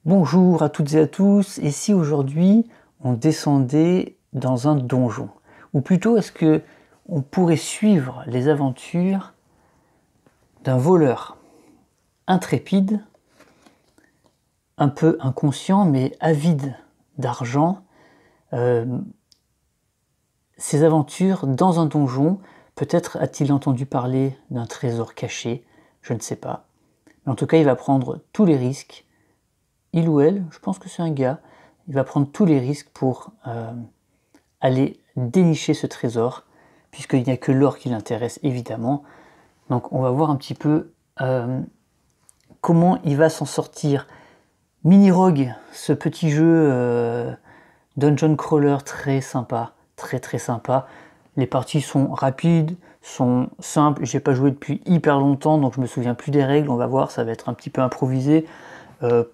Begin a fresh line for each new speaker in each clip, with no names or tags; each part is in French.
Bonjour à toutes et à tous, et si aujourd'hui on descendait dans un donjon? Ou plutôt est-ce que on pourrait suivre les aventures d'un voleur intrépide, un peu inconscient mais avide d'argent, ses aventures dans un donjon? Peut-être a-t-il entendu parler d'un trésor caché, je ne sais pas. Mais en tout cas, il va prendre tous les risques. Il ou elle, je pense que c'est un gars, il va prendre tous les risques pour aller dénicher ce trésor, puisqu'il n'y a que l'or qui l'intéresse évidemment. Donc on va voir un petit peu comment il va s'en sortir. Mini Rogue, ce petit jeu dungeon crawler très sympa, très sympa. Les parties sont rapides, sont simples. J'ai pas joué depuis hyper longtemps, donc je me souviens plus des règles. On va voir, ça va être un petit peu improvisé.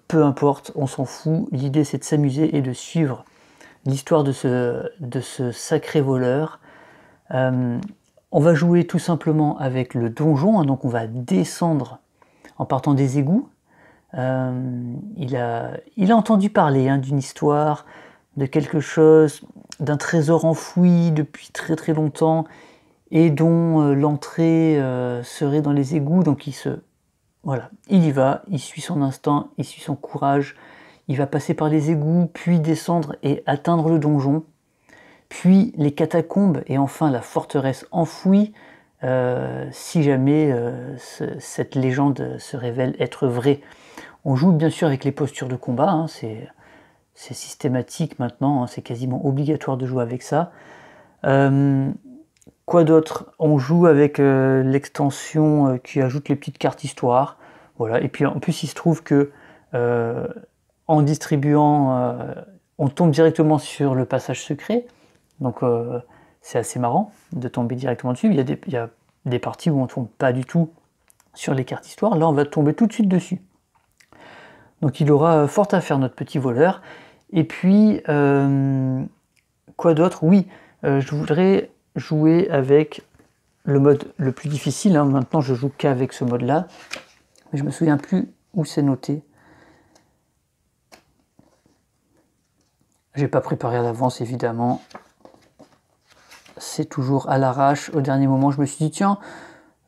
Peu importe, on s'en fout. L'idée c'est de s'amuser et de suivre l'histoire de ce sacré voleur. On va jouer tout simplement avec le donjon, hein, donc on va descendre en partant des égouts. Il a entendu parler d'une histoire, de quelque chose, d'un trésor enfoui depuis très longtemps et dont l'entrée serait dans les égouts, donc voilà, il y va, il suit son instinct, il suit son courage, il va passer par les égouts, puis descendre et atteindre le donjon, puis les catacombes et enfin la forteresse enfouie, si jamais cette légende se révèle être vraie. On joue bien sûr avec les postures de combat, hein, c'est systématique maintenant, hein, c'est quasiment obligatoire de jouer avec ça. Quoi d'autre? On joue avec l'extension qui ajoute les petites cartes histoire. Voilà. Et puis en plus, il se trouve que en distribuant, on tombe directement sur le passage secret. Donc c'est assez marrant de tomber directement dessus. Il y a des parties où on ne tombe pas du tout sur les cartes histoire. Là, on va tomber tout de suite dessus. Donc il aura fort à faire, notre petit voleur. Et puis, quoi d'autre? Oui, je voudrais jouer avec le mode le plus difficile, hein. Maintenant je joue qu'avec ce mode là, mais je me souviens plus où c'est noté. J'ai pas préparé à l'avance évidemment, c'est toujours à l'arrache. Au dernier moment je me suis dit tiens,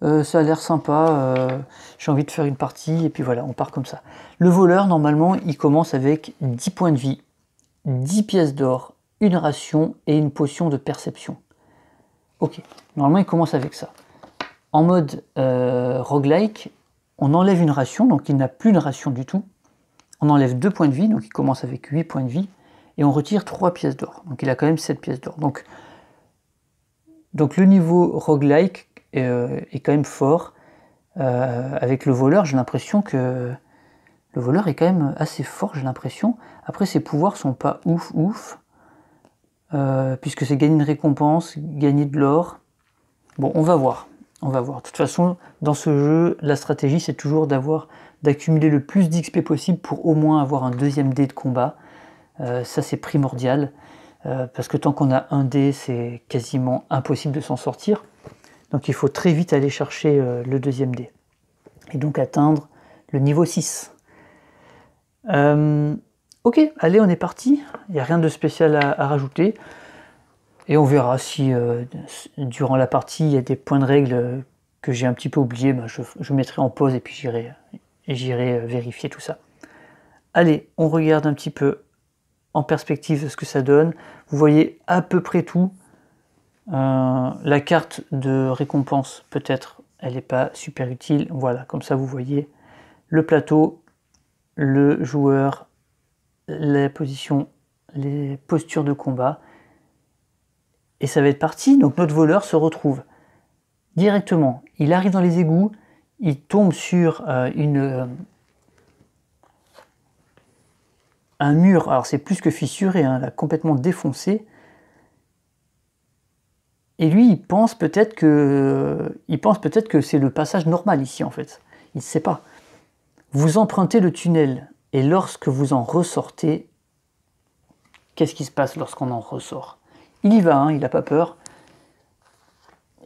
ça a l'air sympa, j'ai envie de faire une partie, et puis voilà, on part comme ça. Le voleur, normalement, il commence avec 10 points de vie, 10 pièces d'or, une ration et une potion de perception. Ok, normalement il commence avec ça. En mode roguelike, on enlève une ration, donc il n'a plus de ration du tout. On enlève 2 points de vie, donc il commence avec 8 points de vie, et on retire 3 pièces d'or. Donc il a quand même 7 pièces d'or. Donc le niveau roguelike est quand même fort. Avec le voleur, j'ai l'impression que le voleur est quand même assez fort, j'ai l'impression. Après, ses pouvoirs sont pas ouf. Puisque c'est gagner une récompense, gagner de l'or. Bon, on va voir. De toute façon, dans ce jeu, la stratégie, c'est toujours d'accumuler le plus d'XP possible pour au moins avoir un deuxième dé de combat. Ça, c'est primordial. Parce que tant qu'on a un dé, c'est quasiment impossible de s'en sortir. Donc il faut très vite aller chercher le deuxième dé. Et donc atteindre le niveau 6. Ok, allez, on est parti. Il n'y a rien de spécial à rajouter. Et on verra si durant la partie il y a des points de règle que j'ai un petit peu oubliés. Ben, je mettrai en pause et puis j'irai vérifier tout ça. Allez, on regarde un petit peu en perspective ce que ça donne. Vous voyez à peu près tout. La carte de récompense, peut-être, elle n'est pas super utile. Voilà, comme ça vous voyez le plateau, le joueur, les positions, les postures de combat. Et ça va être parti. Donc notre voleur se retrouve directement. Il arrive dans les égouts, il tombe sur un mur. Alors c'est plus que fissuré, hein, là, complètement défoncé. Et lui, il pense peut-être que c'est le passage normal ici en fait. Il ne sait pas. Vous empruntez le tunnel et lorsque vous en ressortez, qu'est-ce qui se passe lorsqu'on en ressort? Il y va, hein, il n'a pas peur.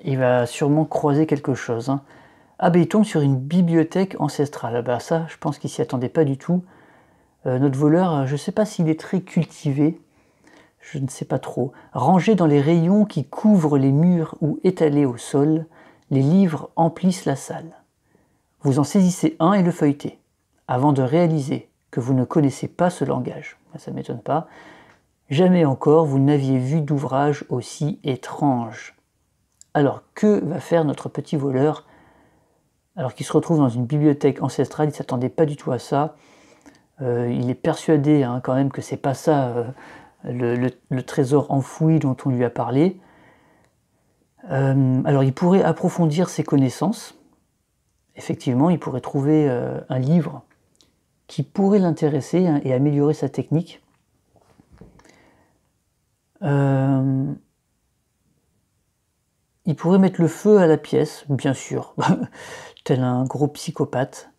Il va sûrement croiser quelque chose. Hein. Ah ben il tombe sur une bibliothèque ancestrale. Ah ben ça, je pense qu'il s'y attendait pas du tout. Notre voleur, je ne sais pas s'il est très cultivé, je ne sais pas trop. Rangés dans les rayons qui couvrent les murs ou étalés au sol, les livres emplissent la salle. Vous en saisissez un et le feuilletez, avant de réaliser que vous ne connaissez pas ce langage. Ça ne m'étonne pas. Jamais encore vous n'aviez vu d'ouvrage aussi étrange. Alors, que va faire notre petit voleur alors qu'il se retrouve dans une bibliothèque ancestrale? Il ne s'attendait pas du tout à ça. Il est persuadé quand même que c'est pas ça le trésor enfoui dont on lui a parlé. Alors, il pourrait approfondir ses connaissances. Effectivement, il pourrait trouver un livre qui pourrait l'intéresser et améliorer sa technique. Il pourrait mettre le feu à la pièce, bien sûr, tel un gros psychopathe.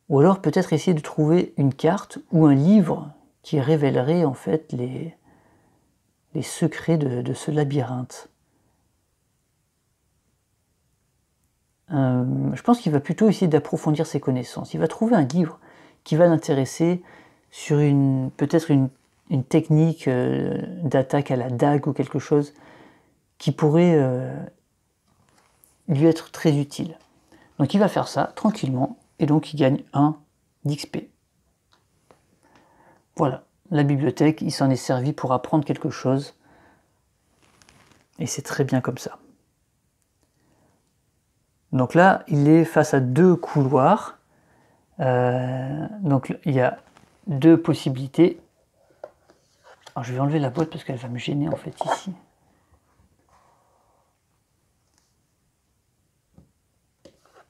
Ou alors peut-être essayer de trouver une carte ou un livre qui révélerait en fait les secrets de ce labyrinthe. Je pense qu'il va plutôt essayer d'approfondir ses connaissances. Il va trouver un livre qui va l'intéresser sur peut-être une technique d'attaque à la dague ou quelque chose qui pourrait lui être très utile. Donc il va faire ça tranquillement et donc il gagne 1 d'XP. Voilà, la bibliothèque, il s'en est servi pour apprendre quelque chose et c'est très bien comme ça. Donc là, il est face à 2 couloirs. Donc il y a 2 possibilités. Alors, je vais enlever la boîte parce qu'elle va me gêner en fait ici.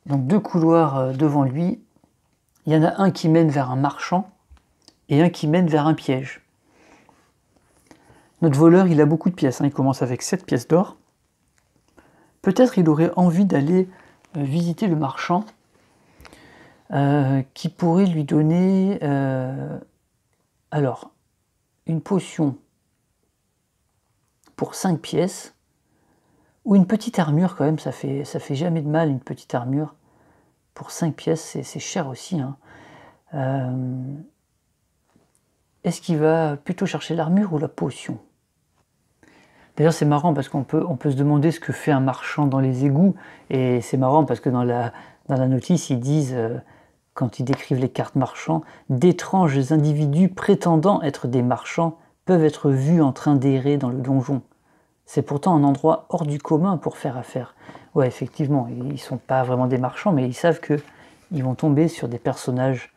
Donc 2 couloirs devant lui. Il y en a un qui mène vers un marchand et un qui mène vers un piège. Notre voleur, il a beaucoup de pièces. Il commence avec 7 pièces d'or. Peut-être il aurait envie d'aller visiter le marchand qui pourrait lui donner alors une potion pour 5 pièces ou une petite armure quand même, ça fait jamais de mal une petite armure pour 5 pièces, c'est cher aussi. Est-ce qu'il va plutôt chercher l'armure ou la potion? D'ailleurs c'est marrant parce qu'on peut se demander ce que fait un marchand dans les égouts, et c'est marrant parce que dans la notice ils disent, quand ils décrivent les cartes marchands, d'étranges individus prétendant être des marchands peuvent être vus en train d'errer dans le donjon. C'est pourtant un endroit hors du commun pour faire affaire. Ouais, effectivement, ils sont pas vraiment des marchands, mais ils savent qu'ils vont tomber sur des personnages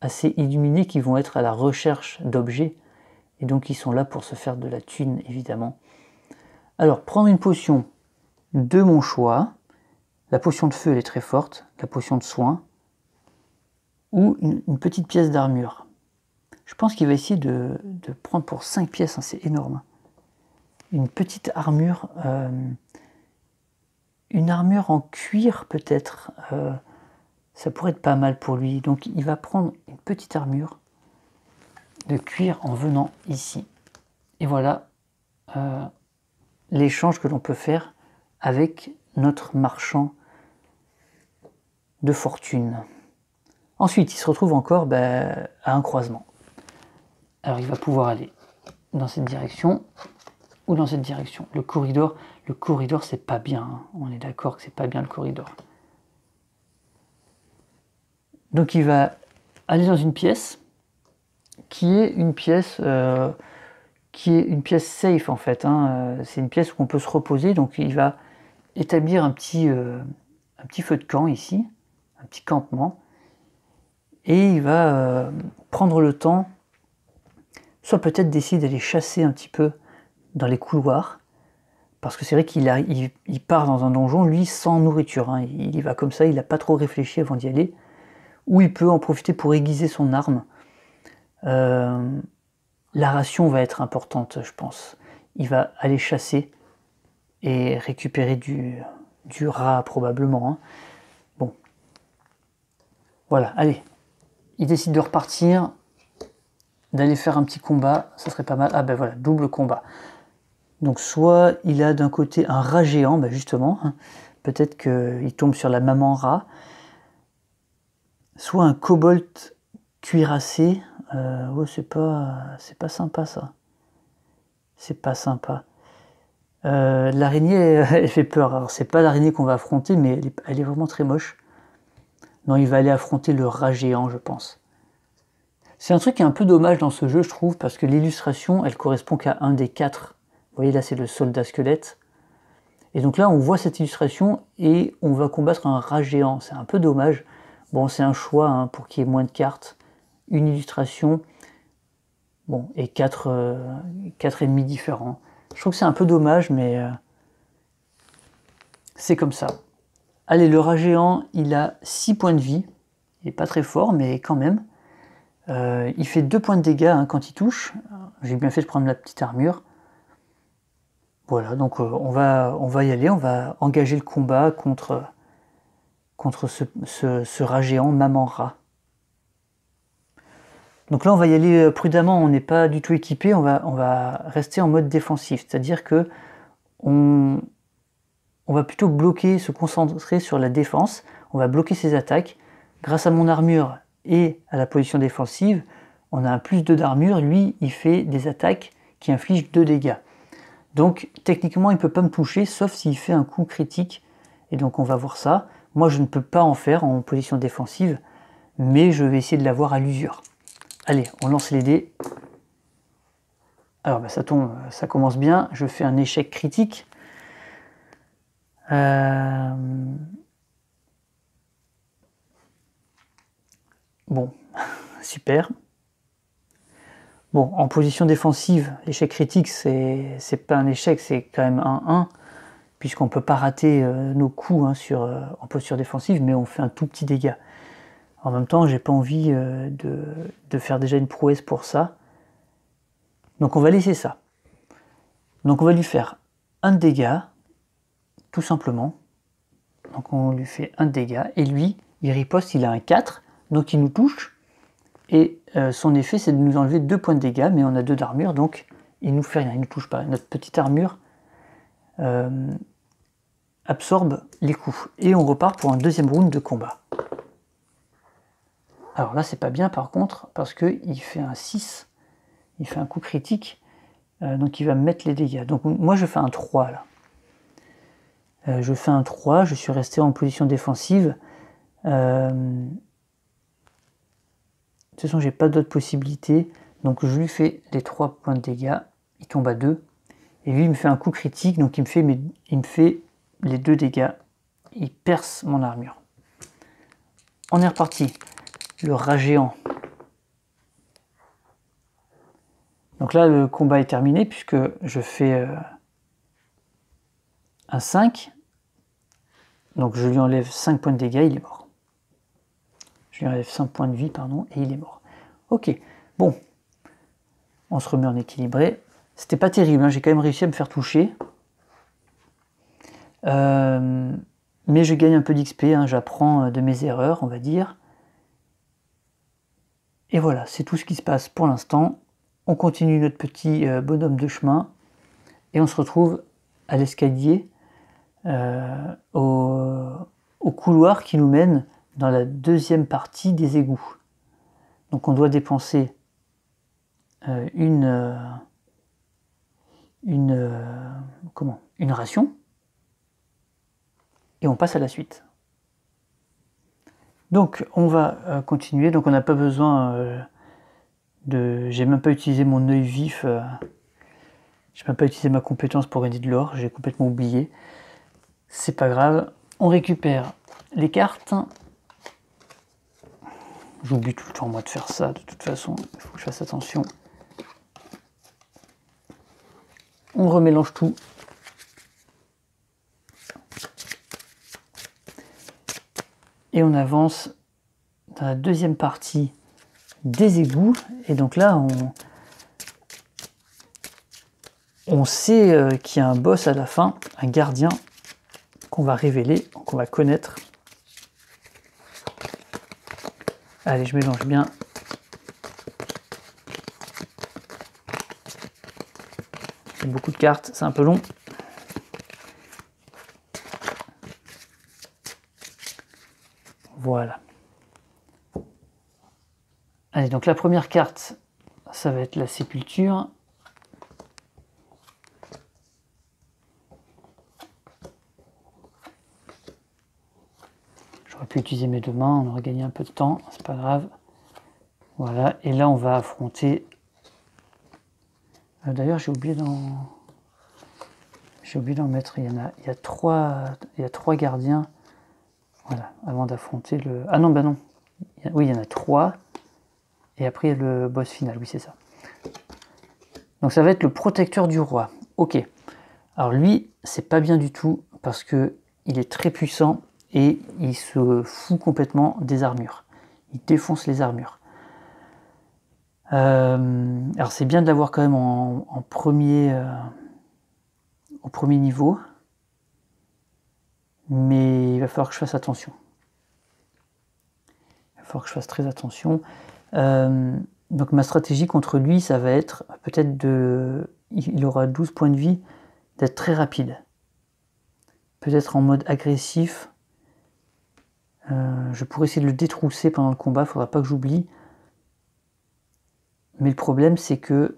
assez illuminés qui vont être à la recherche d'objets, et donc ils sont là pour se faire de la thune, évidemment. Alors, prendre une potion de mon choix, la potion de feu elle est très forte, la potion de soin, ou une petite pièce d'armure. Je pense qu'il va essayer de prendre pour 5 pièces, c'est énorme. Une petite armure, une armure en cuir peut-être, ça pourrait être pas mal pour lui. Donc il va prendre une petite armure de cuir en venant ici. Et voilà l'échange que l'on peut faire avec notre marchand de fortune. Ensuite, il se retrouve encore à un croisement. Alors il va pouvoir aller dans cette direction ou dans cette direction. Le corridor c'est pas bien. On est d'accord que c'est pas bien le corridor. Donc il va aller dans une pièce qui est une pièce safe en fait. C'est une pièce où on peut se reposer. Donc il va établir un petit feu de camp ici, un petit campement, et il va prendre le temps, soit peut-être d'essayer d'aller chasser un petit peu dans les couloirs, parce que c'est vrai qu'il part dans un donjon, lui, sans nourriture. Il y va comme ça, il n'a pas trop réfléchi avant d'y aller, ou il peut en profiter pour aiguiser son arme. La ration va être importante, je pense. Il va aller chasser et récupérer du rat, probablement. Bon. Voilà, allez. Il décide de repartir, d'aller faire un petit combat, ça serait pas mal. Ah ben voilà, double combat. Donc soit il a d'un côté un rat géant, justement, peut-être qu'il tombe sur la maman rat, soit un kobold cuirassé. Ouais, c'est pas sympa ça. C'est pas sympa. L'araignée, elle fait peur. Alors c'est pas l'araignée qu'on va affronter, mais elle est vraiment très moche. Non, il va aller affronter le rat géant, je pense. C'est un truc qui est un peu dommage dans ce jeu, je trouve, parce que l'illustration, elle correspond qu'à un des 4. Vous voyez, là, c'est le soldat squelette. Et donc là, on voit cette illustration et on va combattre un rat géant. C'est un peu dommage. Bon, c'est un choix hein, pour qu'il y ait moins de cartes. Une illustration, bon, et 4 ennemis différents. Je trouve que c'est un peu dommage, mais c'est comme ça. Allez, le rat géant, il a 6 points de vie. Il n'est pas très fort, mais quand même. Il fait 2 points de dégâts hein, quand il touche. J'ai bien fait de prendre la petite armure. Voilà, donc on va y aller, on va engager le combat contre ce rat géant, Maman Rat. Donc là, on va y aller prudemment, on n'est pas du tout équipé, on va rester en mode défensif, c'est-à-dire que on va plutôt bloquer, se concentrer sur la défense, on va bloquer ses attaques. Grâce à mon armure et à la position défensive, on a un plus 2 d'armure, lui, il fait des attaques qui infligent 2 dégâts. Donc techniquement, il ne peut pas me toucher, sauf s'il fait un coup critique, et donc on va voir ça. Moi, je ne peux pas en faire en position défensive, mais je vais essayer de l'avoir à l'usure. Allez, on lance les dés. Alors, bah, ça tombe, ça commence bien. Je fais un échec critique. Bon, super. Bon, en position défensive, l'échec critique, c'est pas un échec, c'est quand même un 1, puisqu'on ne peut pas rater nos coups hein, en posture défensive, mais on fait un tout petit dégât. En même temps, j'ai pas envie de faire déjà une prouesse pour ça. Donc on va laisser ça. Donc on va lui faire un dégât, tout simplement. Donc on lui fait un dégât, et lui, il riposte, il a un 4, donc il nous touche. Et son effet, c'est de nous enlever 2 points de dégâts, mais on a 2 d'armure, donc il nous fait rien, il ne nous touche pas. Notre petite armure absorbe les coups. Et on repart pour un deuxième round de combat. Alors là, c'est pas bien par contre, parce qu'il fait un 6, il fait un coup critique, donc il va me mettre les dégâts. Donc moi, je fais un 3 là. Je fais un 3, je suis resté en position défensive. De toute façon, j'ai pas d'autre possibilité, donc je lui fais les 3 points de dégâts, il tombe à 2, et lui, il me fait un coup critique, donc il me fait les 2 dégâts, il perce mon armure. On est reparti. Le rat géant. Donc là, le combat est terminé puisque je fais un 5. Donc je lui enlève 5 points de dégâts, il est mort. Je lui enlève 5 points de vie, pardon, et il est mort. Ok, bon. On se remet en équilibré. C'était pas terrible, hein, j'ai quand même réussi à me faire toucher. Mais je gagne un peu d'XP, hein, j'apprends de mes erreurs, on va dire. Et voilà, c'est tout ce qui se passe pour l'instant. On continue notre petit bonhomme de chemin et on se retrouve à l'escalier, au couloir qui nous mène dans la deuxième partie des égouts. Donc on doit dépenser une ration et on passe à la suite. Donc on va continuer, donc on n'a pas besoin j'ai même pas utilisé mon œil vif, j'ai même pas utilisé ma compétence pour gagner de l'or, j'ai complètement oublié. C'est pas grave, on récupère les cartes. J'oublie tout le temps moi de faire ça, de toute façon, il faut que je fasse attention. On remélange tout. Et on avance dans la deuxième partie des égouts. Et donc là, on sait qu'il y a un boss à la fin, un gardien qu'on va révéler, qu'on va connaître. Allez, je mélange bien. Il y a beaucoup de cartes, c'est un peu long. Voilà. Allez, donc la première carte, ça va être la sépulture. J'aurais pu utiliser mes deux mains, on aurait gagné un peu de temps, c'est pas grave. Voilà, et là on va affronter... D'ailleurs j'ai oublié d'en mettre, il y a trois gardiens. Voilà, avant d'affronter le... Ah non, bah non. Oui, il y en a 3. Et après, il y a le boss final, oui, c'est ça. Donc ça va être le protecteur du roi. Ok. Alors lui, c'est pas bien du tout, parce que il est très puissant, et il se fout complètement des armures. Il défonce les armures. Alors c'est bien de l'avoir quand même en premier... au premier niveau. Mais il va falloir que je fasse attention. Il va falloir que je fasse très attention. Donc ma stratégie contre lui, ça va être peut-être de... Il aura 12 points de vie, d'être très rapide. Peut-être en mode agressif. Je pourrais essayer de le détrousser pendant le combat, il ne faudra pas que j'oublie. Mais le problème, c'est que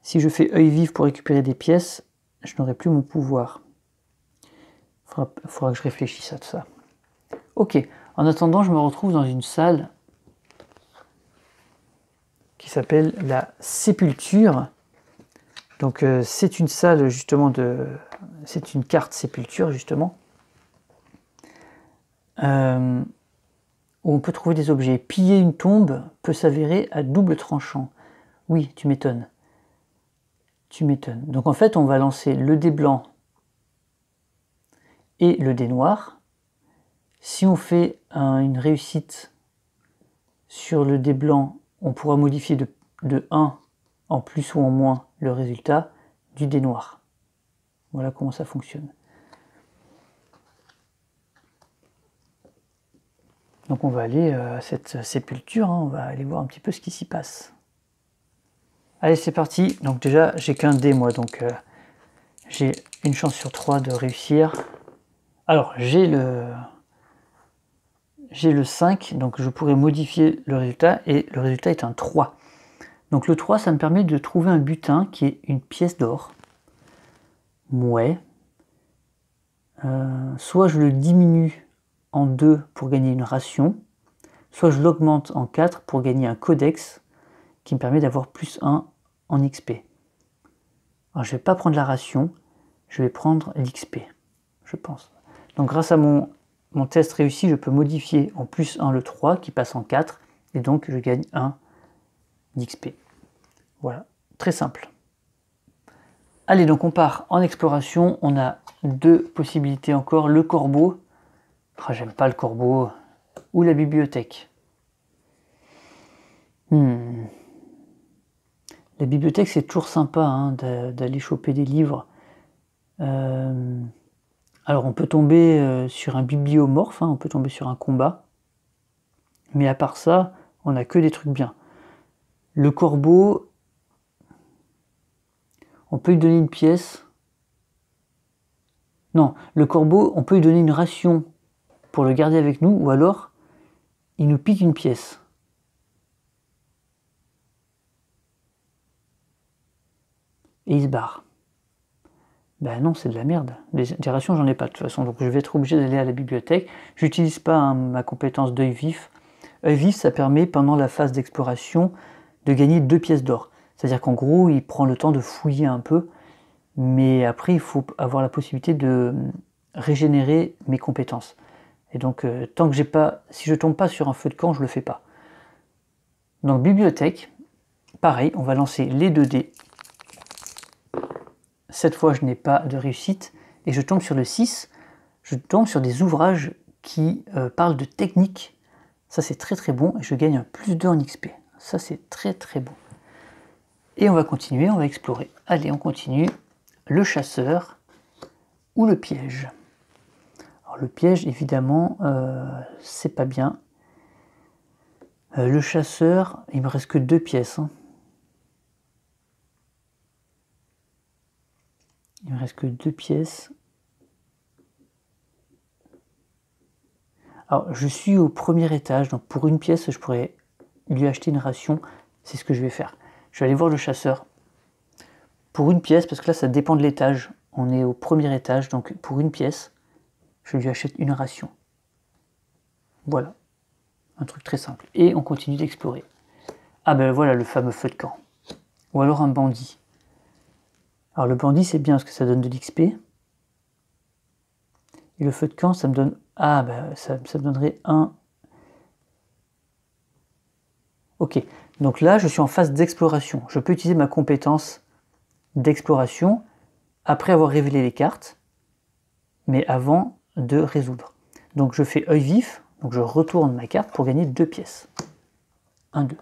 si je fais œil vif pour récupérer des pièces, je n'aurai plus mon pouvoir. Il faudra que je réfléchisse à tout ça. Ok, en attendant, je me retrouve dans une salle qui s'appelle la sépulture. Donc c'est une salle justement c'est une carte sépulture justement. Où on peut trouver des objets. Piller une tombe peut s'avérer à double tranchant. Oui, tu m'étonnes. Tu m'étonnes. Donc en fait, on va lancer le dé blanc et le dé noir. Si on fait une réussite sur le dé blanc, on pourra modifier de 1 en plus ou en moins le résultat du dé noir. Voilà comment ça fonctionne. Donc on va aller à cette sépulture, hein, on va aller voir un petit peu ce qui s'y passe. Allez, c'est parti. Donc déjà, j'ai qu'un dé moi, donc j'ai une chance sur 3 de réussir. Alors, j'ai le 5, donc je pourrais modifier le résultat, et le résultat est un 3. Donc le 3, ça me permet de trouver un butin qui est une pièce d'or. Ouais. Soit je le diminue en 2 pour gagner une ration, soit je l'augmente en 4 pour gagner un codex qui me permet d'avoir plus 1 en XP. Alors je ne vais pas prendre la ration, je vais prendre l'XP, je pense. Donc grâce à mon test réussi, je peux modifier en plus 1 le 3 qui passe en 4, et donc je gagne 1 d'XP. Voilà, très simple. Allez, donc on part en exploration, on a 2 possibilités encore, le corbeau, oh, j'aime pas le corbeau, ou la bibliothèque. La bibliothèque, c'est toujours sympa hein, d'aller choper des livres. Alors on peut tomber sur un bibliomorphe, hein, on peut tomber sur un combat, mais à part ça, on n'a que des trucs bien. Le corbeau, on peut lui donner une pièce. Non, le corbeau, on peut lui donner une ration pour le garder avec nous, ou alors il nous pique une pièce. Et il se barre. Ben non, c'est de la merde. Des rations, j'en ai pas de toute façon, donc je vais être obligé d'aller à la bibliothèque. J'utilise pas hein, ma compétence d'œil vif. Œil vif, ça permet pendant la phase d'exploration de gagner 2 pièces d'or. C'est-à-dire qu'en gros, il prend le temps de fouiller un peu, mais après, il faut avoir la possibilité de régénérer mes compétences. Et donc, tant que j'ai pas, si je tombe pas sur un feu de camp, je le fais pas. Donc, bibliothèque, pareil, on va lancer les 2 dés. Cette fois, je n'ai pas de réussite, et je tombe sur le 6. Je tombe sur des ouvrages qui parlent de technique. Ça, c'est très très bon, et je gagne un plus 2 en XP. Ça, c'est très très bon. Et on va continuer, on va explorer. Allez, on continue. Le chasseur ou le piège. Alors, le piège, évidemment, c'est pas bien. Le chasseur, il me reste que 2 pièces. Hein. Il me reste que 2 pièces. Alors, je suis au premier étage, donc pour une pièce, je pourrais lui acheter une ration. C'est ce que je vais faire. Je vais aller voir le chasseur. Pour une pièce, parce que là, ça dépend de l'étage. On est au premier étage, donc pour une pièce, je lui achète une ration. Voilà. Un truc très simple. Et on continue d'explorer. Ah ben voilà, le fameux feu de camp. Ou alors un bandit. Alors le bandit, c'est bien parce que ça donne de l'XP. Et le feu de camp, ça me donne... Ah ben ça me donnerait un... Ok. Donc là, je suis en phase d'exploration. Je peux utiliser ma compétence d'exploration après avoir révélé les cartes, mais avant de résoudre. Donc je fais œil vif, donc je retourne ma carte pour gagner 2 pièces. 1, 2.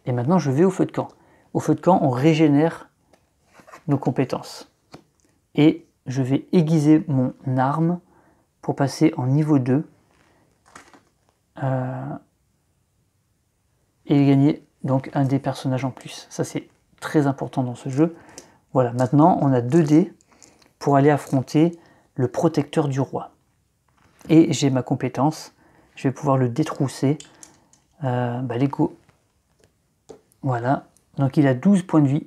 Et maintenant je vais au feu de camp. Au feu de camp, on régénère nos compétences. Et je vais aiguiser mon arme pour passer en niveau 2 et gagner donc un des personnages en plus. Ça c'est très important dans ce jeu. Voilà, maintenant on a 2 dés pour aller affronter le protecteur du roi. Et j'ai ma compétence, je vais pouvoir le détrousser. L'ego. Voilà, donc il a 12 points de vie.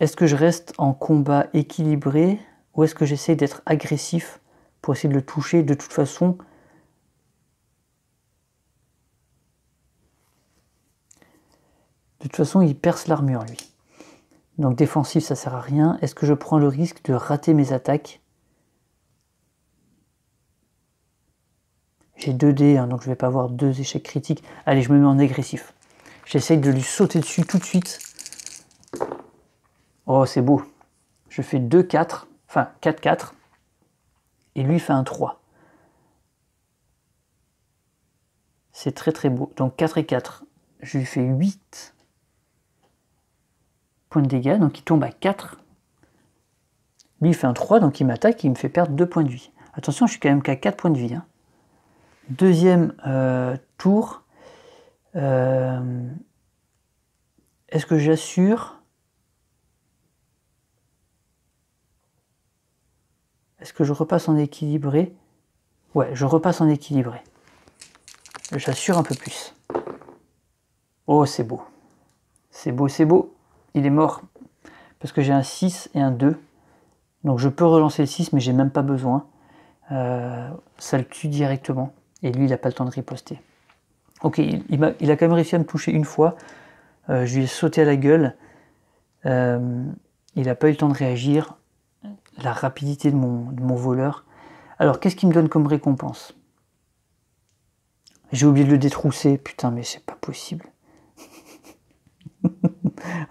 Est-ce que je reste en combat équilibré ou est-ce que j'essaie d'être agressif pour essayer de le toucher? De toute façon, il perce l'armure, lui. Donc défensif, ça sert à rien. Est-ce que je prends le risque de rater mes attaques? J'ai 2 dés, hein, donc je ne vais pas avoir 2 échecs critiques. Allez, je me mets en agressif. J'essaye de lui sauter dessus tout de suite. Oh, c'est beau. Je fais 2-4, enfin 4-4. Et lui fait un 3. C'est très très beau. Donc 4 et 4. Je lui fais 8 points de dégâts, donc il tombe à 4. Lui il fait un 3, donc il m'attaque et il me fait perdre 2 points de vie. Attention, je suis quand même qu'à 4 points de vie. Hein. Deuxième tour. Est-ce que j'assure? Est-ce que je repasse en équilibré? Ouais, je repasse en équilibré. J'assure un peu plus. Oh, c'est beau. C'est beau, c'est beau. Il est mort. Parce que j'ai un 6 et un 2. Donc je peux relancer le 6, mais j'ai même pas besoin. Ça le tue directement. Et lui, il n'a pas le temps de riposter. Ok, il a quand même réussi à me toucher une fois. Je lui ai sauté à la gueule. Il n'a pas eu le temps de réagir. La rapidité de mon voleur. Alors, qu'est-ce qu'il me donne comme récompense? J'ai oublié de le détrousser. Putain, mais c'est pas possible.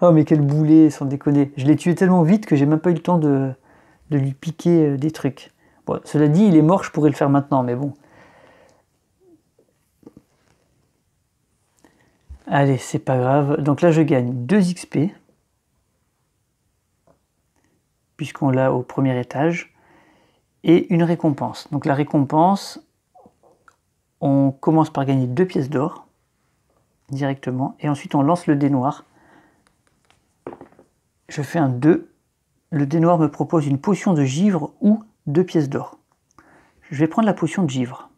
Oh, mais quel boulet, sans déconner. Je l'ai tué tellement vite que j'ai même pas eu le temps de lui piquer des trucs. Bon, cela dit, il est mort, je pourrais le faire maintenant, mais bon. Allez, c'est pas grave. Donc là, je gagne 2 XP. Puisqu'on l'a au premier étage. Et une récompense. Donc la récompense, on commence par gagner 2 pièces d'or. Directement. Et ensuite, on lance le dé noir. Je fais un 2. Le dé noir me propose une potion de givre ou 2 pièces d'or. Je vais prendre la potion de givre.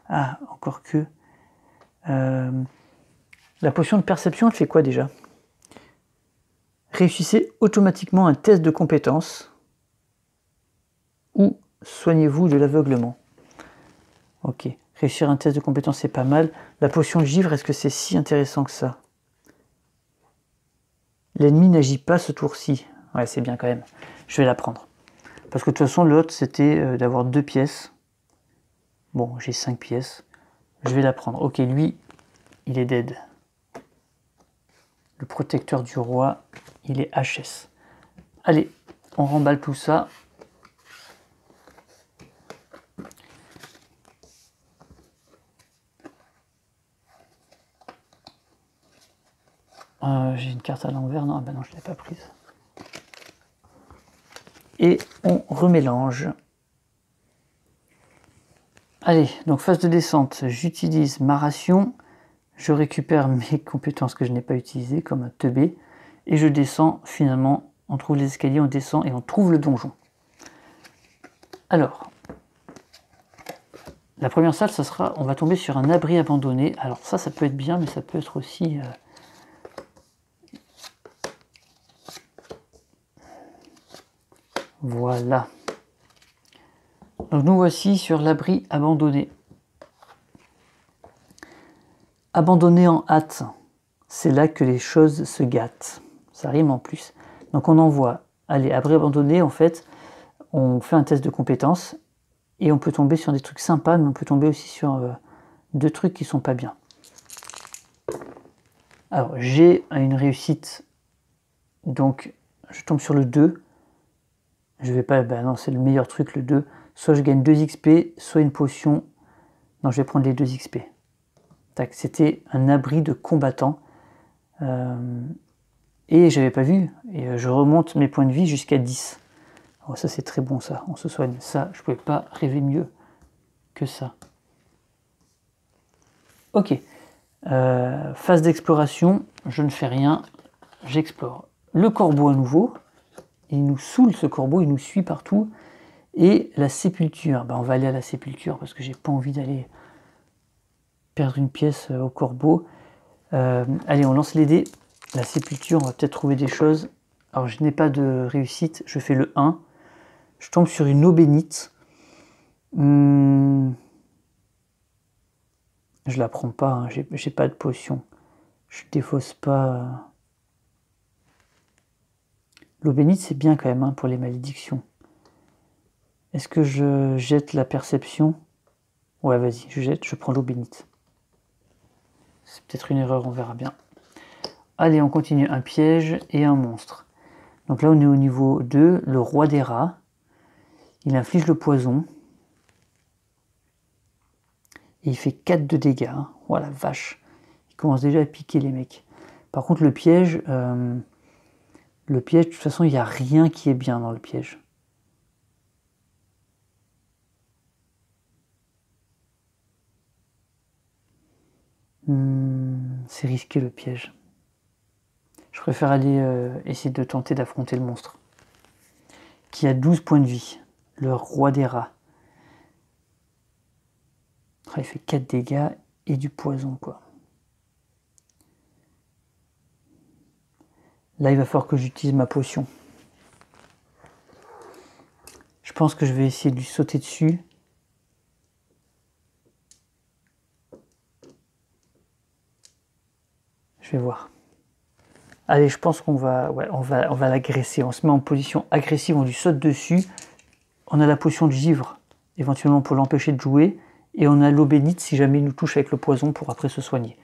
Ah, encore que... la potion de perception, elle fait quoi déjà? Réussissez automatiquement un test de compétence ou soignez-vous de l'aveuglement. Ok, réussir un test de compétence, c'est pas mal. La potion de givre, est-ce que c'est si intéressant que ça? L'ennemi n'agit pas ce tour-ci. Ouais, c'est bien quand même. Je vais la prendre. Parce que de toute façon, l'autre, c'était d'avoir 2 pièces. Bon, j'ai 5 pièces. Je vais la prendre. Ok, lui, il est dead. Le protecteur du roi, il est HS. Allez, on remballe tout ça. J'ai une carte à l'envers. Non, ben non, je ne l'ai pas prise. Et on remélange. Allez, donc phase de descente. J'utilise ma ration. Je récupère mes compétences que je n'ai pas utilisées, comme un teubé. Et je descends, finalement, on trouve les escaliers, on descend et on trouve le donjon. Alors, la première salle, ça sera, on va tomber sur un abri abandonné. Alors ça peut être bien, mais ça peut être aussi... Voilà. Donc nous voici sur l'abri abandonné. Abandonné en hâte, c'est là que les choses se gâtent. Ça rime en plus. Donc on envoie, allez, abri abandonné, en fait, on fait un test de compétences et on peut tomber sur des trucs sympas, mais on peut tomber aussi sur deux trucs qui sont pas bien. Alors j'ai une réussite, donc je tombe sur le 2. Je vais pas, ben non, c'est le meilleur truc, le 2. Soit je gagne 2 XP, soit une potion. Non, je vais prendre les 2 XP. Tac, c'était un abri de combattant. Et j'avais pas vu. Et je remonte mes points de vie jusqu'à 10. Alors ça, c'est très bon, ça. On se soigne. Ça, je pouvais pas rêver mieux que ça. Ok. Phase d'exploration. Je ne fais rien. J'explore. Le corbeau à nouveau. Il nous saoule, ce corbeau. Il nous suit partout. Et la sépulture. Ben, on va aller à la sépulture parce que j'ai pas envie d'aller perdre une pièce au corbeau. Allez, on lance les dés. La sépulture, on va peut-être trouver des choses. Alors, je n'ai pas de réussite. Je fais le 1. Je tombe sur une eau bénite. Je la prends pas. Hein. J'ai pas de potion. Je défausse pas. L'eau bénite, c'est bien quand même hein, pour les malédictions. Est-ce que je jette la perception? Ouais, vas-y, je jette. Je prends l'eau bénite. C'est peut-être une erreur, on verra bien. Allez, on continue. Un piège et un monstre. Donc là, on est au niveau 2, le roi des rats. Il inflige le poison. Et il fait 4 de dégâts. Hein. Oh la vache. Il commence déjà à piquer les mecs. Par contre, le piège, de toute façon, il n'y a rien qui est bien dans le piège. C'est risqué le piège. Je préfère aller essayer de tenter d'affronter le monstre. Qui a 12 points de vie. Le roi des rats. Il fait 4 dégâts et du poison, quoi. Là, il va falloir que j'utilise ma potion. Je pense que je vais essayer de lui sauter dessus. Je vais voir. Allez, je pense qu'on va, ouais, on va l'agresser. On se met en position agressive, on lui saute dessus. On a la potion de givre, éventuellement pour l'empêcher de jouer. Et on a l'eau bénite si jamais il nous touche avec le poison pour après se soigner.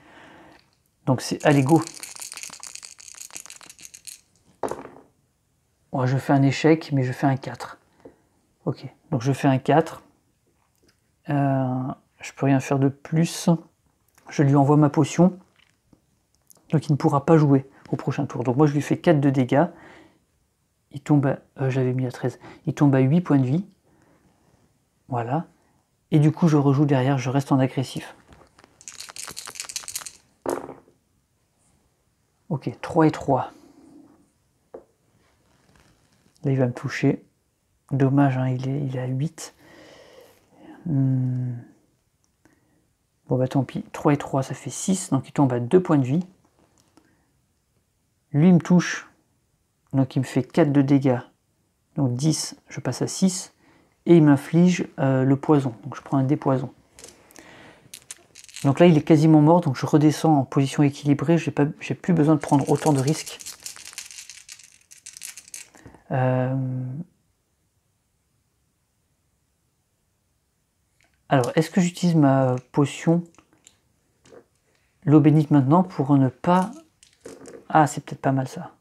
Donc c'est, allez, go. Ouais, je fais un échec, mais je fais un 4. Ok, donc je fais un 4. Je peux rien faire de plus. Je lui envoie ma potion. Donc il ne pourra pas jouer au prochain tour. Donc moi je lui fais 4 de dégâts. Il tombe à... j'avais mis à 13. Il tombe à 8 points de vie. Voilà. Et du coup je rejoue derrière, je reste en agressif. Ok, 3 et 3. Là il va me toucher. Dommage, hein, il est à 8. Bon bah tant pis. 3 et 3 ça fait 6. Donc il tombe à 2 points de vie. Lui il me touche. Donc il me fait 4 de dégâts. Donc 10, je passe à 6. Et il m'inflige le poison. Donc je prends un dé poison. Donc là il est quasiment mort. Donc je redescends en position équilibrée. J'ai plus besoin de prendre autant de risques. Alors est-ce que j'utilise ma potion l'eau bénite maintenant pour ne pas... Ah c'est peut-être pas mal ça.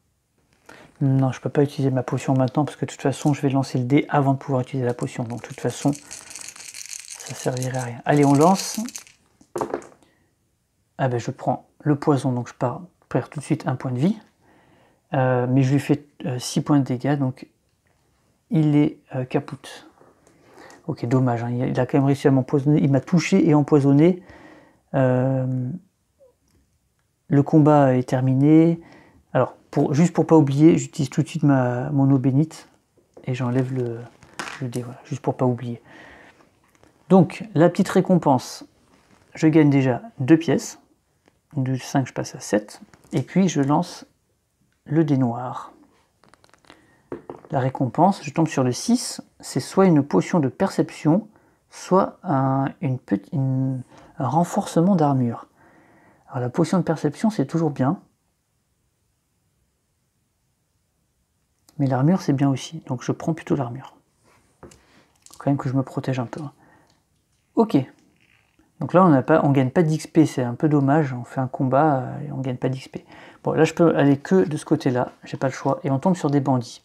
Non, je ne peux pas utiliser ma potion maintenant parce que de toute façon, je vais lancer le dé avant de pouvoir utiliser la potion. Donc de toute façon, ça servirait à rien. Allez, on lance. Ah ben, je prends le poison, donc je perds tout de suite un point de vie. Mais je lui fais 6 points de dégâts, donc il est capoute. Ok, dommage, hein, il a quand même réussi à m'empoisonner. Il m'a touché et empoisonné. Le combat est terminé. Alors, juste pour pas oublier, j'utilise tout de suite mon eau bénite et j'enlève le dé, voilà, juste pour pas oublier. Donc, la petite récompense, je gagne déjà 2 pièces. Du 5, je passe à 7. Et puis, je lance le dé noir. La récompense, je tombe sur le 6. C'est soit une potion de perception, soit un renforcement d'armure. Alors, la potion de perception, c'est toujours bien. Mais l'armure, c'est bien aussi. Donc, je prends plutôt l'armure. Quand même que je me protège un peu. Ok. Donc là, on ne gagne pas d'XP, c'est un peu dommage. On fait un combat et on ne gagne pas d'XP. Bon, là, je peux aller que de ce côté-là. J'ai pas le choix. Et on tombe sur des bandits.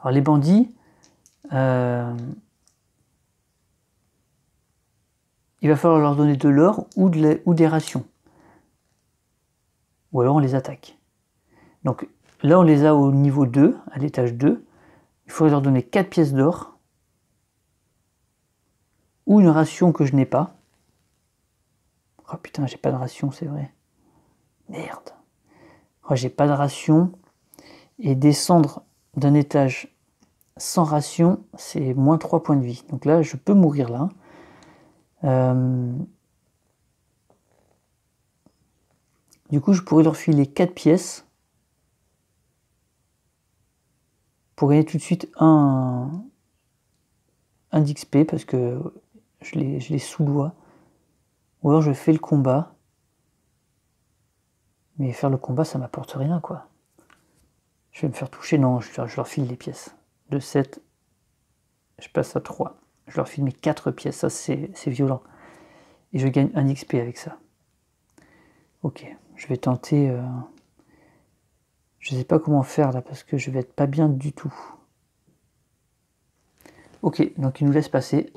Alors, les bandits, il va falloir leur donner de l'or ou des rations. Ou alors, on les attaque. Donc là, on les a au niveau 2, à l'étage 2. Il faudrait leur donner 4 pièces d'or. Ou une ration que je n'ai pas. Oh putain, j'ai pas de ration, c'est vrai. Merde. Oh, j'ai pas de ration. Et descendre d'un étage sans ration, c'est moins 3 points de vie. Donc là, je peux mourir là. Du coup, je pourrais leur filer 4 pièces. Pour gagner tout de suite un d'XP, parce que je les sous-dois. Ou alors je fais le combat. Mais faire le combat, ça m'apporte rien, quoi. Je vais me faire toucher. Non, je leur file les pièces. De 7, je passe à 3. Je leur file mes 4 pièces. Ça, c'est violent. Et je gagne un XP avec ça. Ok, je vais tenter... Je sais pas comment faire, là, parce que je vais être pas bien du tout. Ok, donc il nous laisse passer.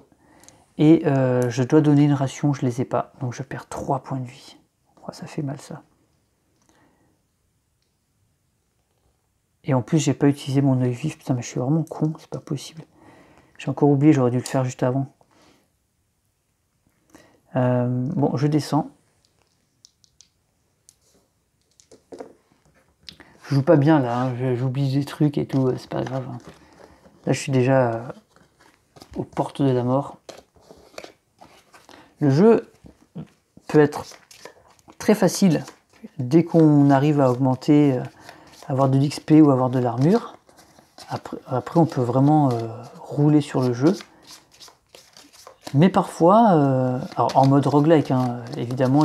Et je dois donner une ration, je les ai pas. Donc je perds 3 points de vie. Oh, ça fait mal, ça. Et en plus, j'ai pas utilisé mon œil vif. Putain, mais je suis vraiment con, c'est pas possible. J'ai encore oublié, j'aurais dû le faire juste avant. Bon, je descends. Je joue pas bien là, hein. J'oublie des trucs et tout, c'est pas grave. Hein. Là, je suis déjà aux portes de la mort. Le jeu peut être très facile dès qu'on arrive à augmenter, avoir de l'XP ou avoir de l'armure. Après, on peut vraiment rouler sur le jeu. Mais parfois, alors en mode roguelike, hein, évidemment,